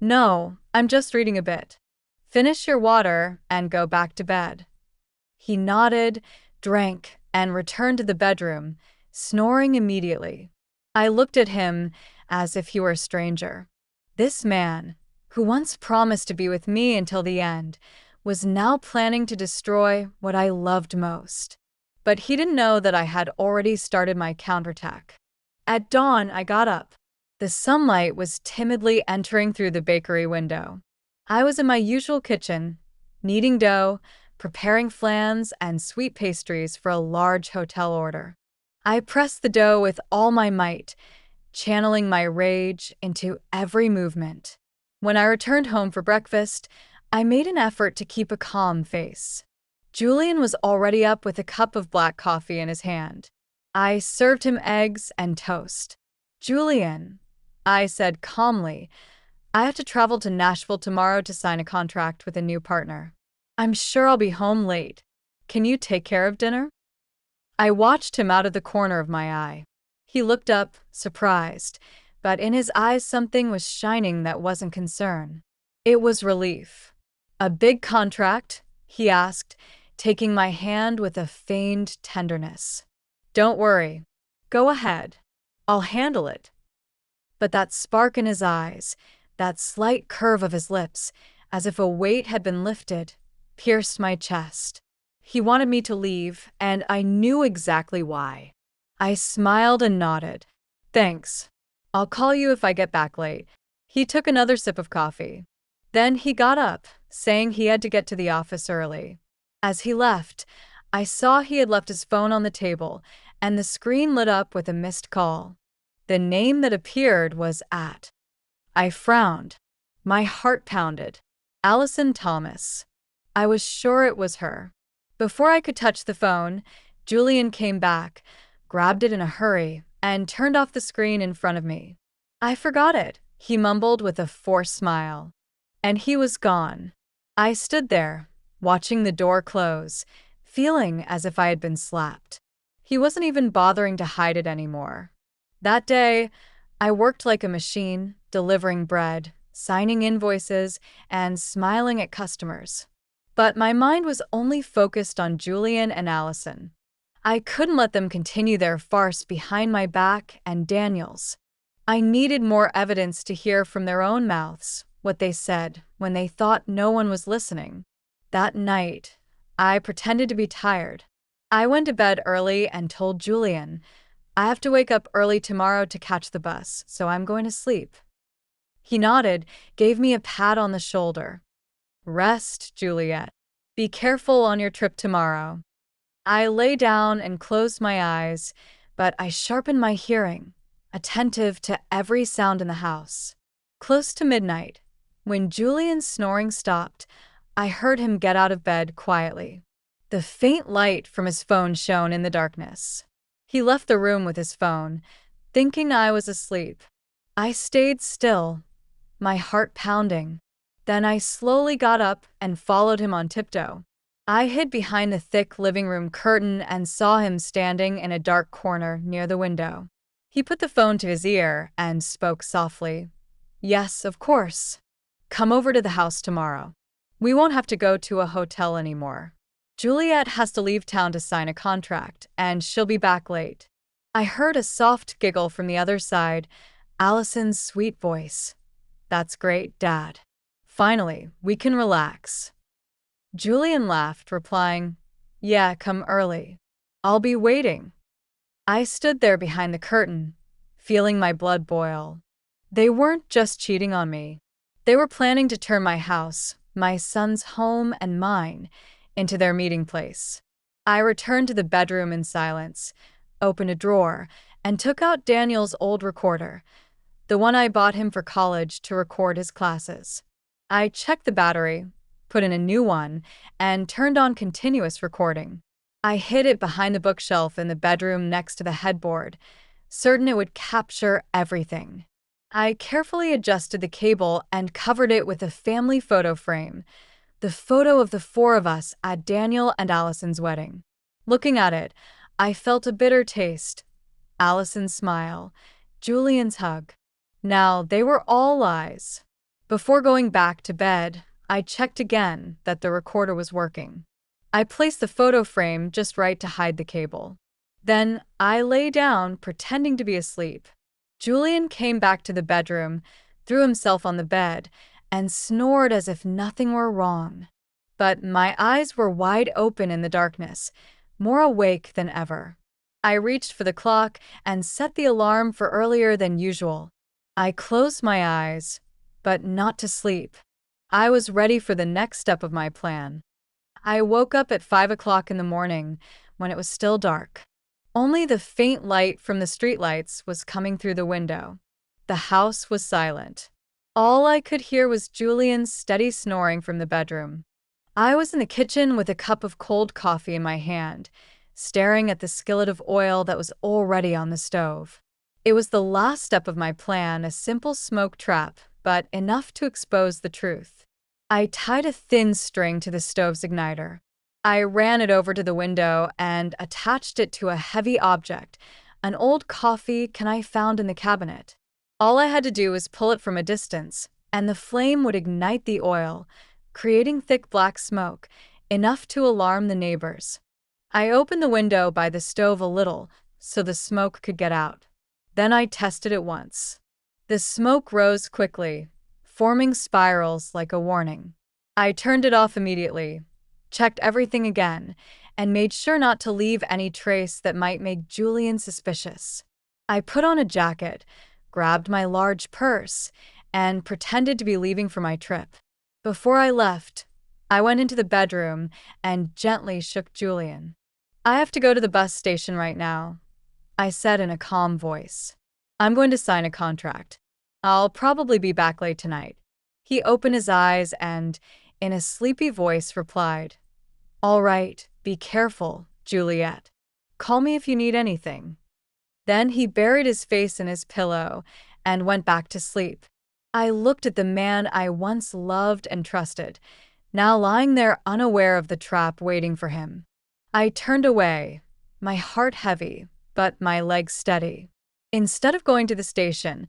"No, I'm just reading a bit." "Finish your water and go back to bed." He nodded, drank, and returned to the bedroom, snoring immediately. I looked at him as if he were a stranger. This man, who once promised to be with me until the end, was now planning to destroy what I loved most. But he didn't know that I had already started my counterattack. At dawn, I got up. The sunlight was timidly entering through the bakery window. I was in my usual kitchen, kneading dough, preparing flans and sweet pastries for a large hotel order. I pressed the dough with all my might, channeling my rage into every movement. When I returned home for breakfast, I made an effort to keep a calm face. Julian was already up with a cup of black coffee in his hand. I served him eggs and toast. "Julian," I said calmly, "I have to travel to Nashville tomorrow to sign a contract with a new partner. I'm sure I'll be home late. Can you take care of dinner?" I watched him out of the corner of my eye. He looked up, surprised, but in his eyes something was shining that wasn't concern. It was relief. "A big contract?" he asked, taking my hand with a feigned tenderness. "Don't worry. Go ahead. I'll handle it." But that spark in his eyes, that slight curve of his lips, as if a weight had been lifted, pierced my chest. He wanted me to leave, and I knew exactly why. I smiled and nodded. "Thanks. I'll call you if I get back late." He took another sip of coffee. Then he got up, saying he had to get to the office early. As he left, I saw he had left his phone on the table, and the screen lit up with a missed call. The name that appeared was at. I frowned. My heart pounded. Allison Thomas. I was sure it was her. Before I could touch the phone, Julian came back, grabbed it in a hurry, and turned off the screen in front of me. "I forgot it," he mumbled with a forced smile. And he was gone. I stood there, watching the door close, feeling as if I had been slapped. He wasn't even bothering to hide it anymore. That day, I worked like a machine, delivering bread, signing invoices, and smiling at customers. But my mind was only focused on Julian and Allison. I couldn't let them continue their farce behind my back and Daniel's. I needed more evidence to hear from their own mouths what they said when they thought no one was listening. That night, I pretended to be tired. I went to bed early and told Julian, "I have to wake up early tomorrow to catch the bus, so I'm going to sleep." He nodded, gave me a pat on the shoulder. "Rest, Juliet. Be careful on your trip tomorrow." I lay down and closed my eyes, but I sharpened my hearing, attentive to every sound in the house. Close to midnight, when Julian's snoring stopped, I heard him get out of bed quietly. The faint light from his phone shone in the darkness. He left the room with his phone, thinking I was asleep. I stayed still, my heart pounding. Then I slowly got up and followed him on tiptoe. I hid behind the thick living room curtain and saw him standing in a dark corner near the window. He put the phone to his ear and spoke softly. "Yes, of course. Come over to the house tomorrow. We won't have to go to a hotel anymore. Juliet has to leave town to sign a contract, and she'll be back late. I heard a soft giggle from the other side, Allison's sweet voice. "That's great, Dad. Finally, we can relax." Julian laughed, replying, "Yeah, come early. I'll be waiting." I stood there behind the curtain, feeling my blood boil. They weren't just cheating on me. They were planning to turn my house, my son's home and mine, into their meeting place. I returned to the bedroom in silence, opened a drawer, and took out Daniel's old recorder, the one I bought him for college to record his classes. I checked the battery, put in a new one, and turned on continuous recording. I hid it behind the bookshelf in the bedroom next to the headboard, certain it would capture everything. I carefully adjusted the cable and covered it with a family photo frame, the photo of the four of us at Daniel and Allison's wedding. Looking at it, I felt a bitter taste. Allison's smile, Julian's hug. Now, they were all lies. Before going back to bed, I checked again that the recorder was working. I placed the photo frame just right to hide the cable. Then I lay down, pretending to be asleep. Julian came back to the bedroom, threw himself on the bed, and snored as if nothing were wrong. But my eyes were wide open in the darkness, more awake than ever. I reached for the clock and set the alarm for earlier than usual. I closed my eyes, but not to sleep. I was ready for the next step of my plan. I woke up at 5 o'clock in the morning when it was still dark. Only the faint light from the streetlights was coming through the window. The house was silent. All I could hear was Julian's steady snoring from the bedroom. I was in the kitchen with a cup of cold coffee in my hand, staring at the skillet of oil that was already on the stove. It was the last step of my plan, a simple smoke trap, but enough to expose the truth. I tied a thin string to the stove's igniter. I ran it over to the window and attached it to a heavy object, an old coffee can I found in the cabinet. All I had to do was pull it from a distance, and the flame would ignite the oil, creating thick black smoke, enough to alarm the neighbors. I opened the window by the stove a little so the smoke could get out. Then I tested it once. The smoke rose quickly, forming spirals like a warning. I turned it off immediately, checked everything again, and made sure not to leave any trace that might make Julian suspicious. I put on a jacket, grabbed my large purse, and pretended to be leaving for my trip. Before I left, I went into the bedroom and gently shook Julian. "I have to go to the bus station right now," I said in a calm voice. "I'm going to sign a contract. I'll probably be back late tonight." He opened his eyes and, in a sleepy voice, replied, "All right, be careful, Juliet. Call me if you need anything." Then he buried his face in his pillow and went back to sleep. I looked at the man I once loved and trusted, now lying there unaware of the trap waiting for him. I turned away, my heart heavy, but my legs steady. Instead of going to the station,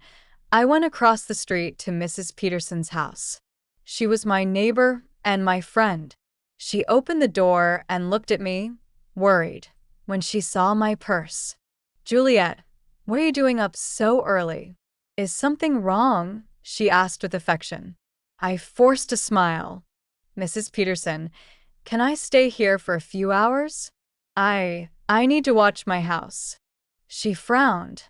I went across the street to Mrs. Peterson's house. She was my neighbor and my friend. She opened the door and looked at me, worried, when she saw my purse. "Juliet, what are you doing up so early? Is something wrong?" she asked with affection. I forced a smile. "Mrs. Peterson, can I stay here for a few hours? I need to watch my house." She frowned,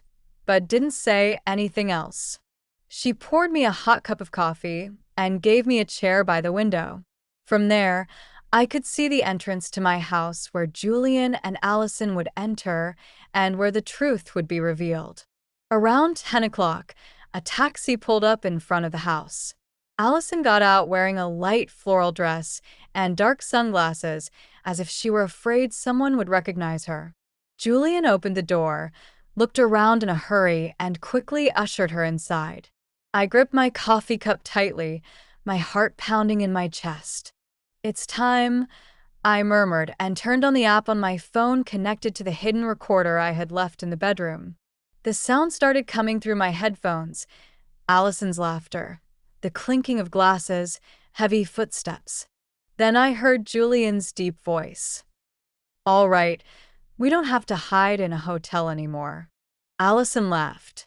but didn't say anything else. She poured me a hot cup of coffee and gave me a chair by the window. From there, I could see the entrance to my house where Julian and Allison would enter and where the truth would be revealed. Around 10 o'clock, a taxi pulled up in front of the house. Allison got out wearing a light floral dress and dark sunglasses, as if she were afraid someone would recognize her. Julian opened the door, looked around in a hurry, and quickly ushered her inside. I gripped my coffee cup tightly, my heart pounding in my chest. "It's time," I murmured, and turned on the app on my phone connected to the hidden recorder I had left in the bedroom. The sound started coming through my headphones, Allison's laughter, the clinking of glasses, heavy footsteps. Then I heard Julian's deep voice. "All right, We don't have to hide in a hotel anymore. Allison laughed.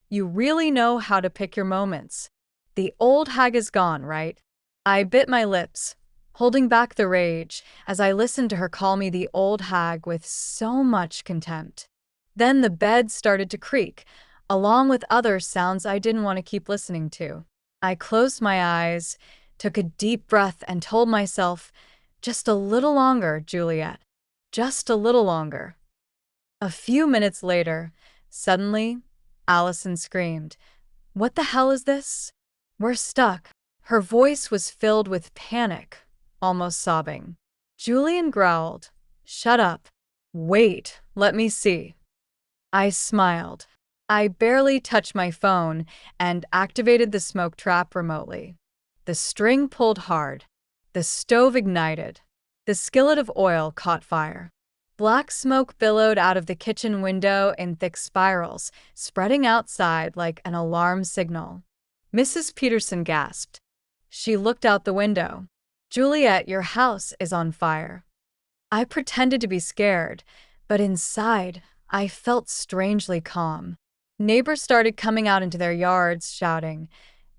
You really know how to pick your moments. The old hag is gone, right? I bit my lips, holding back the rage as I listened to her call me the old hag with so much contempt. Then the bed started to creak, along with other sounds I didn't want to keep listening to. I closed my eyes, took a deep breath, and told myself, just a little longer, Juliet. Just a little longer. A few minutes later, suddenly, Allison screamed, "What the hell is this? We're stuck." Her voice was filled with panic, almost sobbing. Julian growled, "Shut up. Wait, let me see." I smiled. I barely touched my phone and activated the smoke trap remotely. The string pulled hard. The stove ignited. The skillet of oil caught fire. Black smoke billowed out of the kitchen window in thick spirals, spreading outside like an alarm signal. Mrs. Peterson gasped. She looked out the window. "Juliet, your house is on fire." I pretended to be scared, but inside, I felt strangely calm. Neighbors started coming out into their yards, shouting,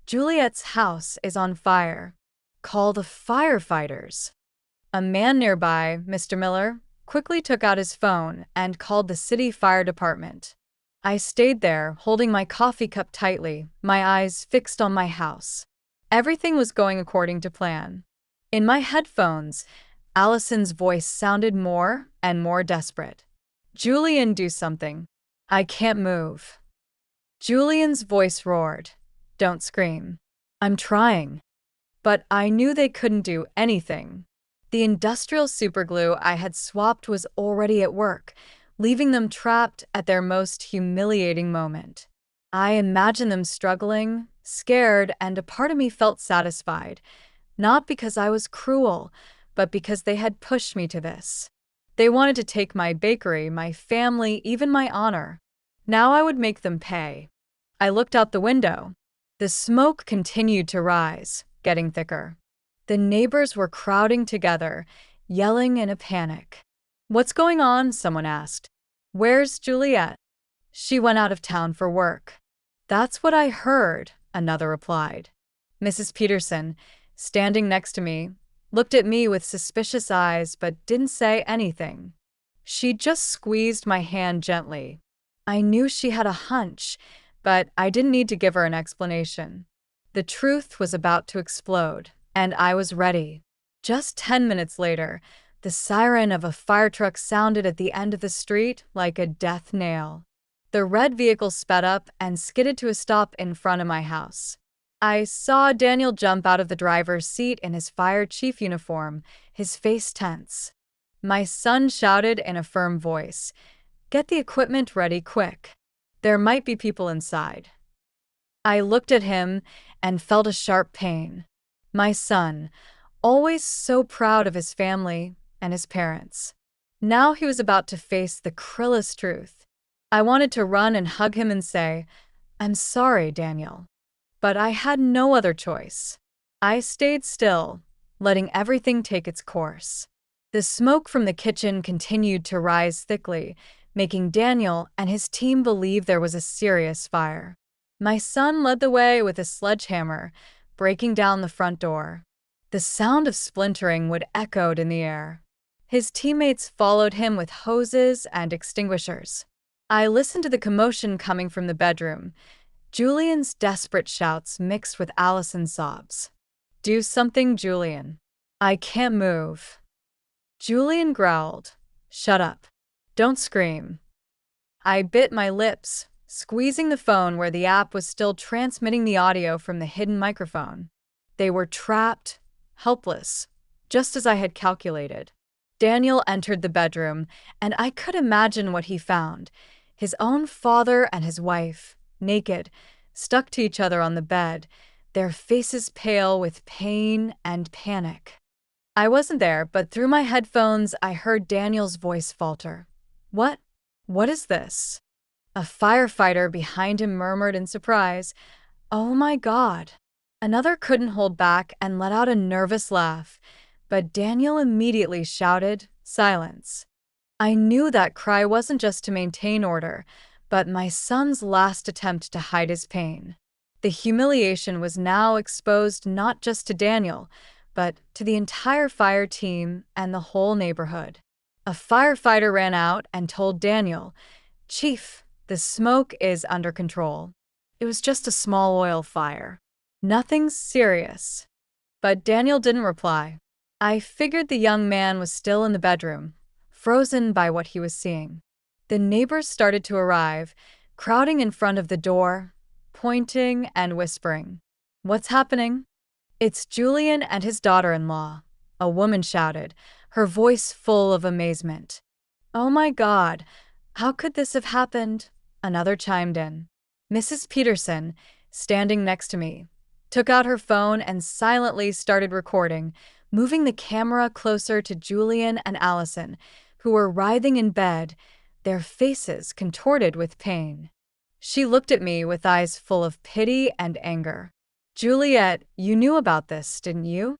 "Juliet's house is on fire. Call the firefighters." A man nearby, Mr. Miller, quickly took out his phone and called the city fire department. I stayed there, holding my coffee cup tightly, my eyes fixed on my house. Everything was going according to plan. In my headphones, Allison's voice sounded more and more desperate. "Julian, do something. I can't move." Julian's voice roared, "Don't scream." "I'm trying." But I knew they couldn't do anything. The industrial superglue I had swapped was already at work, leaving them trapped at their most humiliating moment. I imagined them struggling, scared, and a part of me felt satisfied, not because I was cruel, but because they had pushed me to this. They wanted to take my bakery, my family, even my honor. Now I would make them pay. I looked out the window. The smoke continued to rise, getting thicker. The neighbors were crowding together, yelling in a panic. "What's going on?" someone asked. "Where's Juliet?" "She went out of town for work." "That's what I heard," another replied. Mrs. Peterson, standing next to me, looked at me with suspicious eyes but didn't say anything. She just squeezed my hand gently. I knew she had a hunch, but I didn't need to give her an explanation. The truth was about to explode, and I was ready. Just 10 minutes later, the siren of a fire truck sounded at the end of the street like a death knell. The red vehicle sped up and skidded to a stop in front of my house. I saw Daniel jump out of the driver's seat in his fire chief uniform, his face tense. My son shouted in a firm voice, "Get the equipment ready quick. There might be people inside." I looked at him and felt a sharp pain. My son, always so proud of his family and his parents. Now he was about to face the cruelest truth. I wanted to run and hug him and say, "I'm sorry, Daniel." But I had no other choice. I stayed still, letting everything take its course. The smoke from the kitchen continued to rise thickly, making Daniel and his team believe there was a serious fire. My son led the way with a sledgehammer, breaking down the front door. The sound of splintering would echoed in the air. His teammates followed him with hoses and extinguishers. I listened to the commotion coming from the bedroom, Julian's desperate shouts mixed with Allison's sobs. "Do something, Julian. I can't move." Julian growled, "Shut up. Don't scream." I bit my lips, squeezing the phone where the app was still transmitting the audio from the hidden microphone. They were trapped, helpless, just as I had calculated. Daniel entered the bedroom, and I could imagine what he found. His own father and his wife, naked, stuck to each other on the bed, their faces pale with pain and panic. I wasn't there, but through my headphones I heard Daniel's voice falter. "What? What is this?" A firefighter behind him murmured in surprise, "Oh my God." Another couldn't hold back and let out a nervous laugh, but Daniel immediately shouted, "Silence. I knew that cry wasn't just to maintain order, but my son's last attempt to hide his pain. The humiliation was now exposed not just to Daniel, but to the entire fire team and the whole neighborhood. A firefighter ran out and told Daniel, "Chief, the smoke is under control. It was just a small oil fire. Nothing serious." But Daniel didn't reply. I figured the young man was still in the bedroom, frozen by what he was seeing. The neighbors started to arrive, crowding in front of the door, pointing and whispering. "What's happening?" "It's Julian and his daughter-in-law," a woman shouted, her voice full of amazement. "Oh my God, how could this have happened?" Another chimed in. Mrs. Peterson, standing next to me, took out her phone and silently started recording, moving the camera closer to Julian and Allison, who were writhing in bed, their faces contorted with pain. She looked at me with eyes full of pity and anger. "Juliet, you knew about this, didn't you?"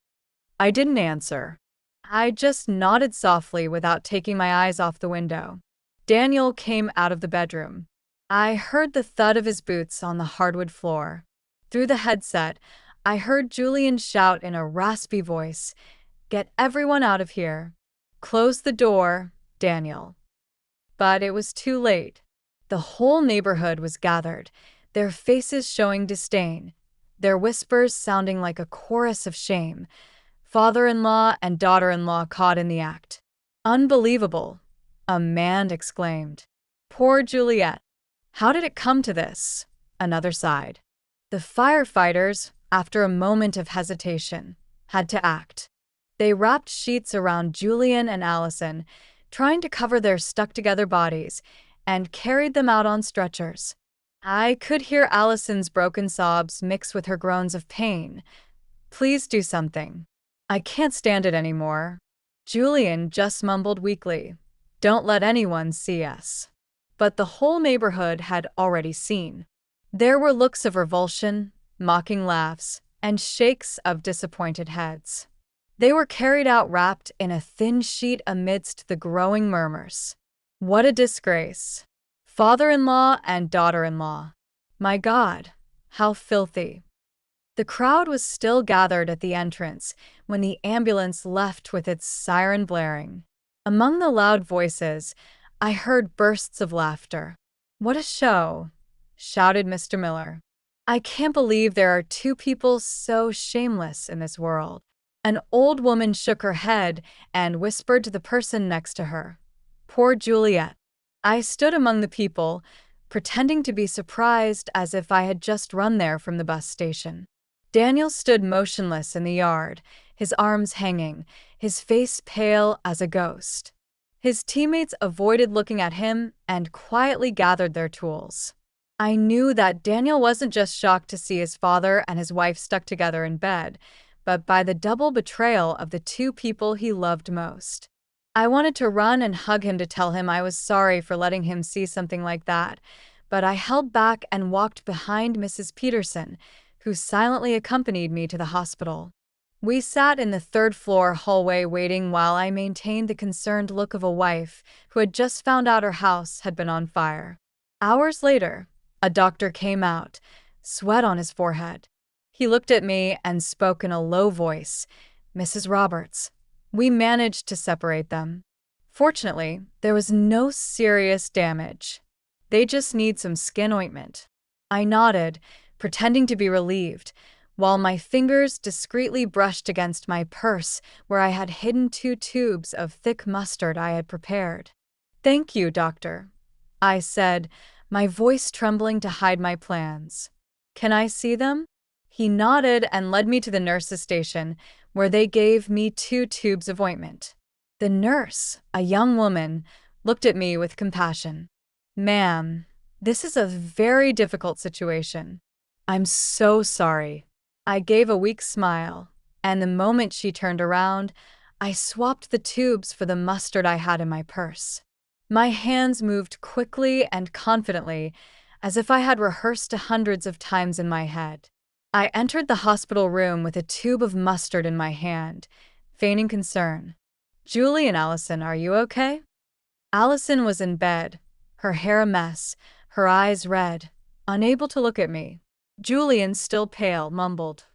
I didn't answer. I just nodded softly without taking my eyes off the window. Daniel came out of the bedroom. I heard the thud of his boots on the hardwood floor. Through the headset, I heard Julian shout in a raspy voice, "Get everyone out of here. Close the door, Daniel." But it was too late. The whole neighborhood was gathered, their faces showing disdain, their whispers sounding like a chorus of shame. Father-in-law and daughter-in-law caught in the act. "Unbelievable," a man exclaimed. "Poor Juliet. How did it come to this?" Another sighed. The firefighters, after a moment of hesitation, had to act. They wrapped sheets around Julian and Allison, trying to cover their stuck-together bodies, and carried them out on stretchers. I could hear Allison's broken sobs mix with her groans of pain. "Please do something. I can't stand it anymore." Julian just mumbled weakly, "Don't let anyone see us." But the whole neighborhood had already seen. There were looks of revulsion, mocking laughs, and shakes of disappointed heads. They were carried out wrapped in a thin sheet amidst the growing murmurs. What a disgrace. Father-in-law and daughter-in-law. My God, how filthy. The crowd was still gathered at the entrance when the ambulance left with its siren blaring. Among the loud voices, I heard bursts of laughter. "What a show," shouted Mr. Miller. "I can't believe there are two people so shameless in this world." An old woman shook her head and whispered to the person next to her, "Poor Juliet." I stood among the people, pretending to be surprised as if I had just run there from the bus station. Daniel stood motionless in the yard, his arms hanging, his face pale as a ghost. His teammates avoided looking at him and quietly gathered their tools. I knew that Daniel wasn't just shocked to see his father and his wife stuck together in bed, but by the double betrayal of the two people he loved most. I wanted to run and hug him to tell him I was sorry for letting him see something like that, but I held back and walked behind Mrs. Peterson, who silently accompanied me to the hospital. We sat in the third-floor hallway waiting while I maintained the concerned look of a wife who had just found out her house had been on fire. Hours later, a doctor came out, sweat on his forehead. He looked at me and spoke in a low voice, "Mrs. Roberts, we managed to separate them. Fortunately, there was no serious damage. They just need some skin ointment." I nodded, pretending to be relieved, while my fingers discreetly brushed against my purse where I had hidden 2 tubes of thick mustard I had prepared. "Thank you, doctor," I said, my voice trembling to hide my plans. "Can I see them?" He nodded and led me to the nurse's station, where they gave me 2 tubes of ointment. The nurse, a young woman, looked at me with compassion. "Ma'am, this is a very difficult situation. I'm so sorry." I gave a weak smile, and the moment she turned around, I swapped the tubes for the mustard I had in my purse. My hands moved quickly and confidently, as if I had rehearsed hundreds of times in my head. I entered the hospital room with a tube of mustard in my hand, feigning concern. "Julie and Allison, are you okay?" Allison was in bed, her hair a mess, her eyes red, unable to look at me. Julian, still pale, mumbled,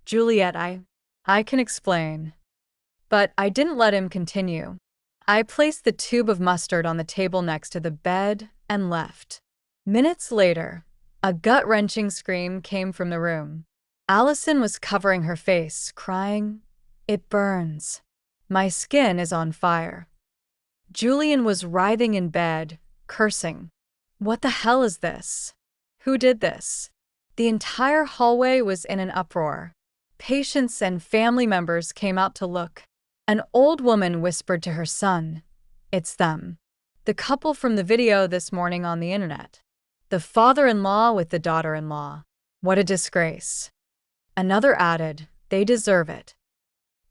"Juliet, I can explain." But I didn't let him continue. I placed the tube of mustard on the table next to the bed and left. Minutes later, a gut-wrenching scream came from the room. Allison was covering her face, crying, "It burns. My skin is on fire." Julian was writhing in bed, cursing. "What the hell is this? Who did this?" The entire hallway was in an uproar. Patients and family members came out to look. An old woman whispered to her son, "It's them. The couple from the video this morning on the internet. The father-in-law with the daughter-in-law. What a disgrace." Another added, "They deserve it."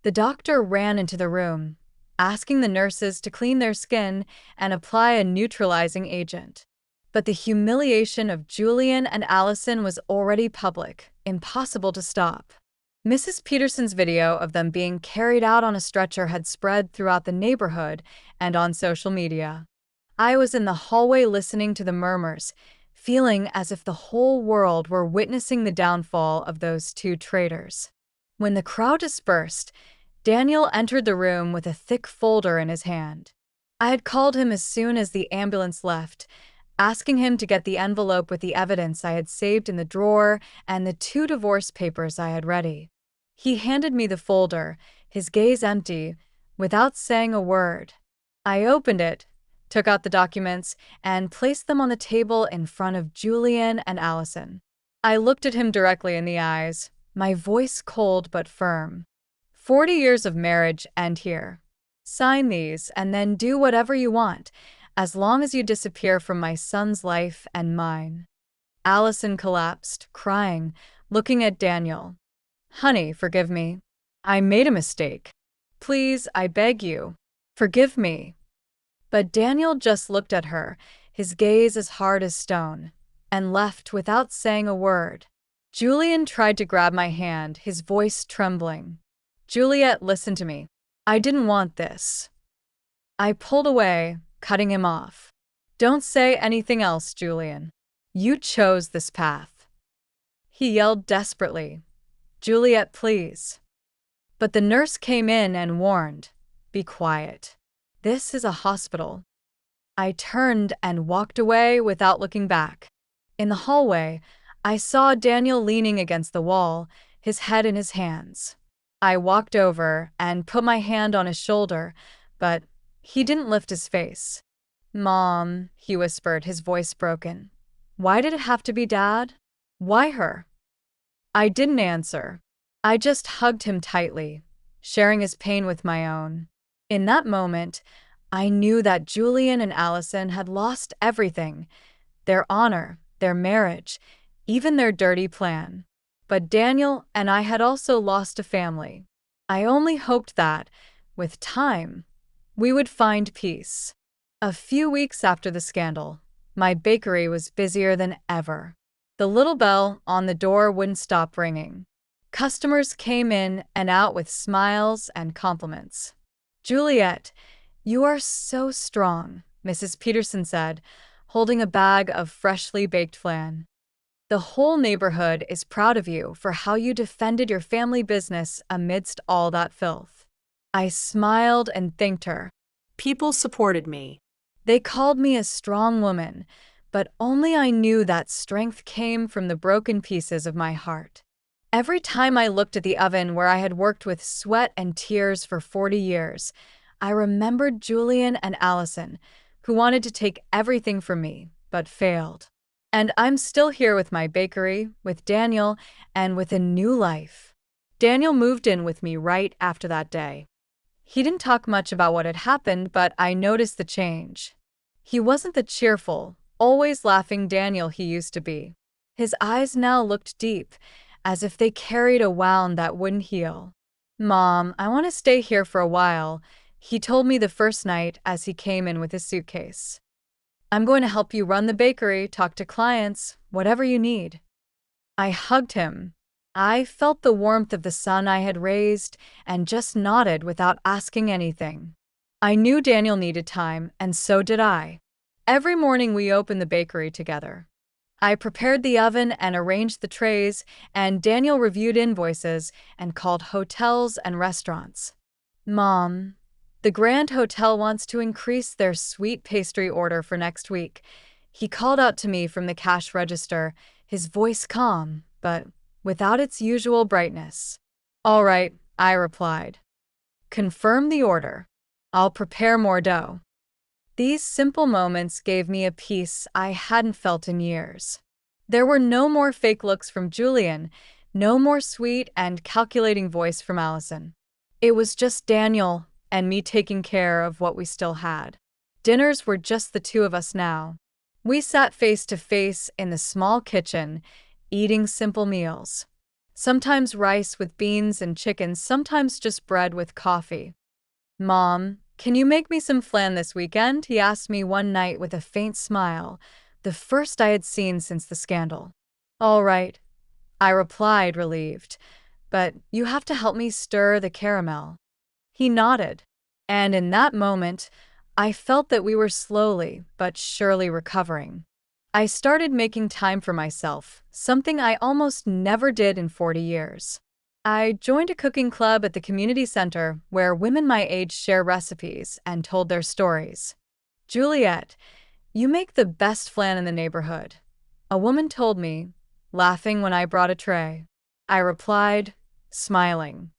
The doctor ran into the room, asking the nurses to clean their skin and apply a neutralizing agent. But the humiliation of Julian and Allison was already public, impossible to stop. Mrs. Peterson's video of them being carried out on a stretcher had spread throughout the neighborhood and on social media. I was in the hallway listening to the murmurs, feeling as if the whole world were witnessing the downfall of those two traitors. When the crowd dispersed, Daniel entered the room with a thick folder in his hand. I had called him as soon as the ambulance left, asking him to get the envelope with the evidence I had saved in the drawer and the 2 divorce papers I had ready. He handed me the folder, his gaze empty, without saying a word. I opened it, took out the documents, and placed them on the table in front of Julian and Allison. I looked at him directly in the eyes, my voice cold but firm. 40 years of marriage end here. Sign these and then do whatever you want, as long as you disappear from my son's life and mine. Allison collapsed, crying, looking at Daniel. "Honey, forgive me. I made a mistake. Please, I beg you, forgive me." But Daniel just looked at her, his gaze as hard as stone, and left without saying a word. Julian tried to grab my hand, his voice trembling. "Juliet, listen to me. I didn't want this." I pulled away, cutting him off. "Don't say anything else, Julian. You chose this path." He yelled desperately, "Juliet, please." But the nurse came in and warned, "Be quiet. This is a hospital." I turned and walked away without looking back. In the hallway, I saw Daniel leaning against the wall, his head in his hands. I walked over and put my hand on his shoulder, but he didn't lift his face. "Mom," he whispered, his voice broken. "Why did it have to be Dad? Why her?" I didn't answer. I just hugged him tightly, sharing his pain with my own. In that moment, I knew that Julian and Allison had lost everything: their honor, their marriage, even their dirty plan. But Daniel and I had also lost a family. I only hoped that, with time, we would find peace. A few weeks after the scandal, my bakery was busier than ever. The little bell on the door wouldn't stop ringing. Customers came in and out with smiles and compliments. "Juliet, you are so strong," Mrs. Peterson said, holding a bag of freshly baked flan. "The whole neighborhood is proud of you for how you defended your family business amidst all that filth." I smiled and thanked her. People supported me. They called me a strong woman, but only I knew that strength came from the broken pieces of my heart. Every time I looked at the oven where I had worked with sweat and tears for 40 years, I remembered Julian and Allison, who wanted to take everything from me, but failed. And I'm still here with my bakery, with Daniel, and with a new life. Daniel moved in with me right after that day. He didn't talk much about what had happened, but I noticed the change. He wasn't the cheerful, always laughing Daniel he used to be. His eyes now looked deep, as if they carried a wound that wouldn't heal. "Mom, I want to stay here for a while," he told me the first night as he came in with his suitcase. "I'm going to help you run the bakery, talk to clients, whatever you need." I hugged him. I felt the warmth of the son I had raised and just nodded without asking anything. I knew Daniel needed time, and so did I. Every morning we opened the bakery together. I prepared the oven and arranged the trays, and Daniel reviewed invoices and called hotels and restaurants. Mom, the Grand Hotel wants to increase their sweet pastry order for next week. He called out to me from the cash register, his voice calm, but without its usual brightness. All right, I replied. Confirm the order. I'll prepare more dough. These simple moments gave me a peace I hadn't felt in years. There were no more fake looks from Julian, no more sweet and calculating voice from Allison. It was just Daniel and me taking care of what we still had. Dinners were just the two of us now. We sat face to face in the small kitchen, eating simple meals. Sometimes rice with beans and chicken, sometimes just bread with coffee. Mom, can you make me some flan this weekend? He asked me one night with a faint smile, the first I had seen since the scandal. All right, I replied, relieved, but you have to help me stir the caramel. He nodded, and in that moment, I felt that we were slowly but surely recovering. I started making time for myself, something I almost never did in 40 years. I joined a cooking club at the community center where women my age share recipes and told their stories. Juliet, you make the best flan in the neighborhood, a woman told me, laughing when I brought a tray. I replied, smiling.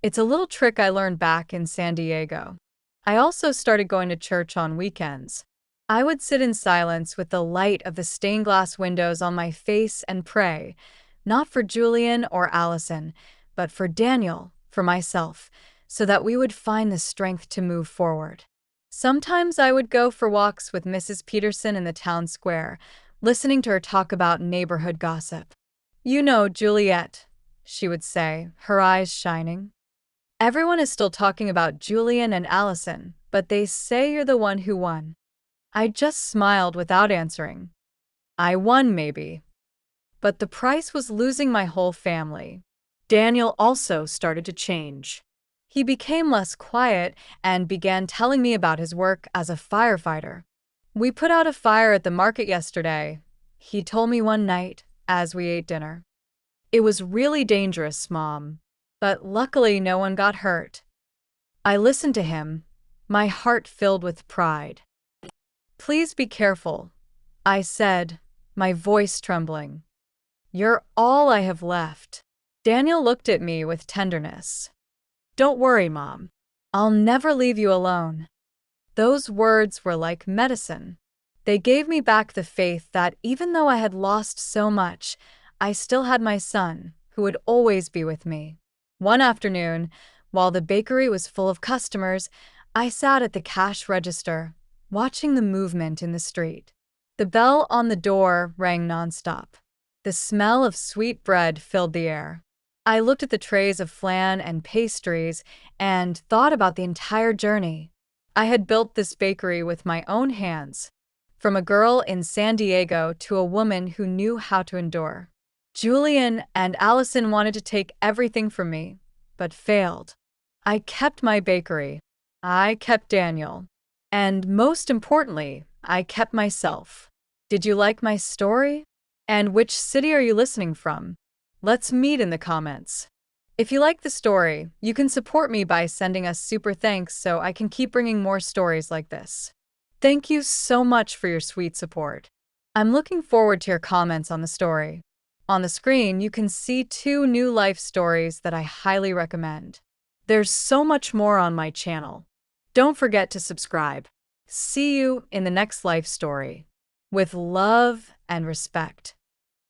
It's a little trick I learned back in San Diego. I also started going to church on weekends. I would sit in silence with the light of the stained glass windows on my face and pray, not for Julian or Allison, but for Daniel, for myself, so that we would find the strength to move forward. Sometimes I would go for walks with Mrs. Peterson in the town square, listening to her talk about neighborhood gossip. You know, Juliet, she would say, her eyes shining. Everyone is still talking about Julian and Allison, but they say you're the one who won. I just smiled without answering. I won, maybe. But the price was losing my whole family. Daniel also started to change. He became less quiet and began telling me about his work as a firefighter. We put out a fire at the market yesterday, he told me one night as we ate dinner. It was really dangerous, Mom, but luckily no one got hurt. I listened to him, my heart filled with pride. Please be careful, I said, my voice trembling. You're all I have left. Daniel looked at me with tenderness. Don't worry, Mom. I'll never leave you alone. Those words were like medicine. They gave me back the faith that even though I had lost so much, I still had my son, who would always be with me. One afternoon, while the bakery was full of customers, I sat at the cash register, watching the movement in the street. The bell on the door rang nonstop. The smell of sweet bread filled the air. I looked at the trays of flan and pastries and thought about the entire journey. I had built this bakery with my own hands, from a girl in San Diego to a woman who knew how to endure. Julian and Allison wanted to take everything from me, but failed. I kept my bakery. I kept Daniel. And most importantly, I kept myself. Did you like my story? And which city are you listening from? Let's meet in the comments. If you like the story, you can support me by sending us super thanks so I can keep bringing more stories like this. Thank you so much for your sweet support. I'm looking forward to your comments on the story. On the screen, you can see 2 new life stories that I highly recommend. There's so much more on my channel. Don't forget to subscribe. See you in the next life story. With love and respect.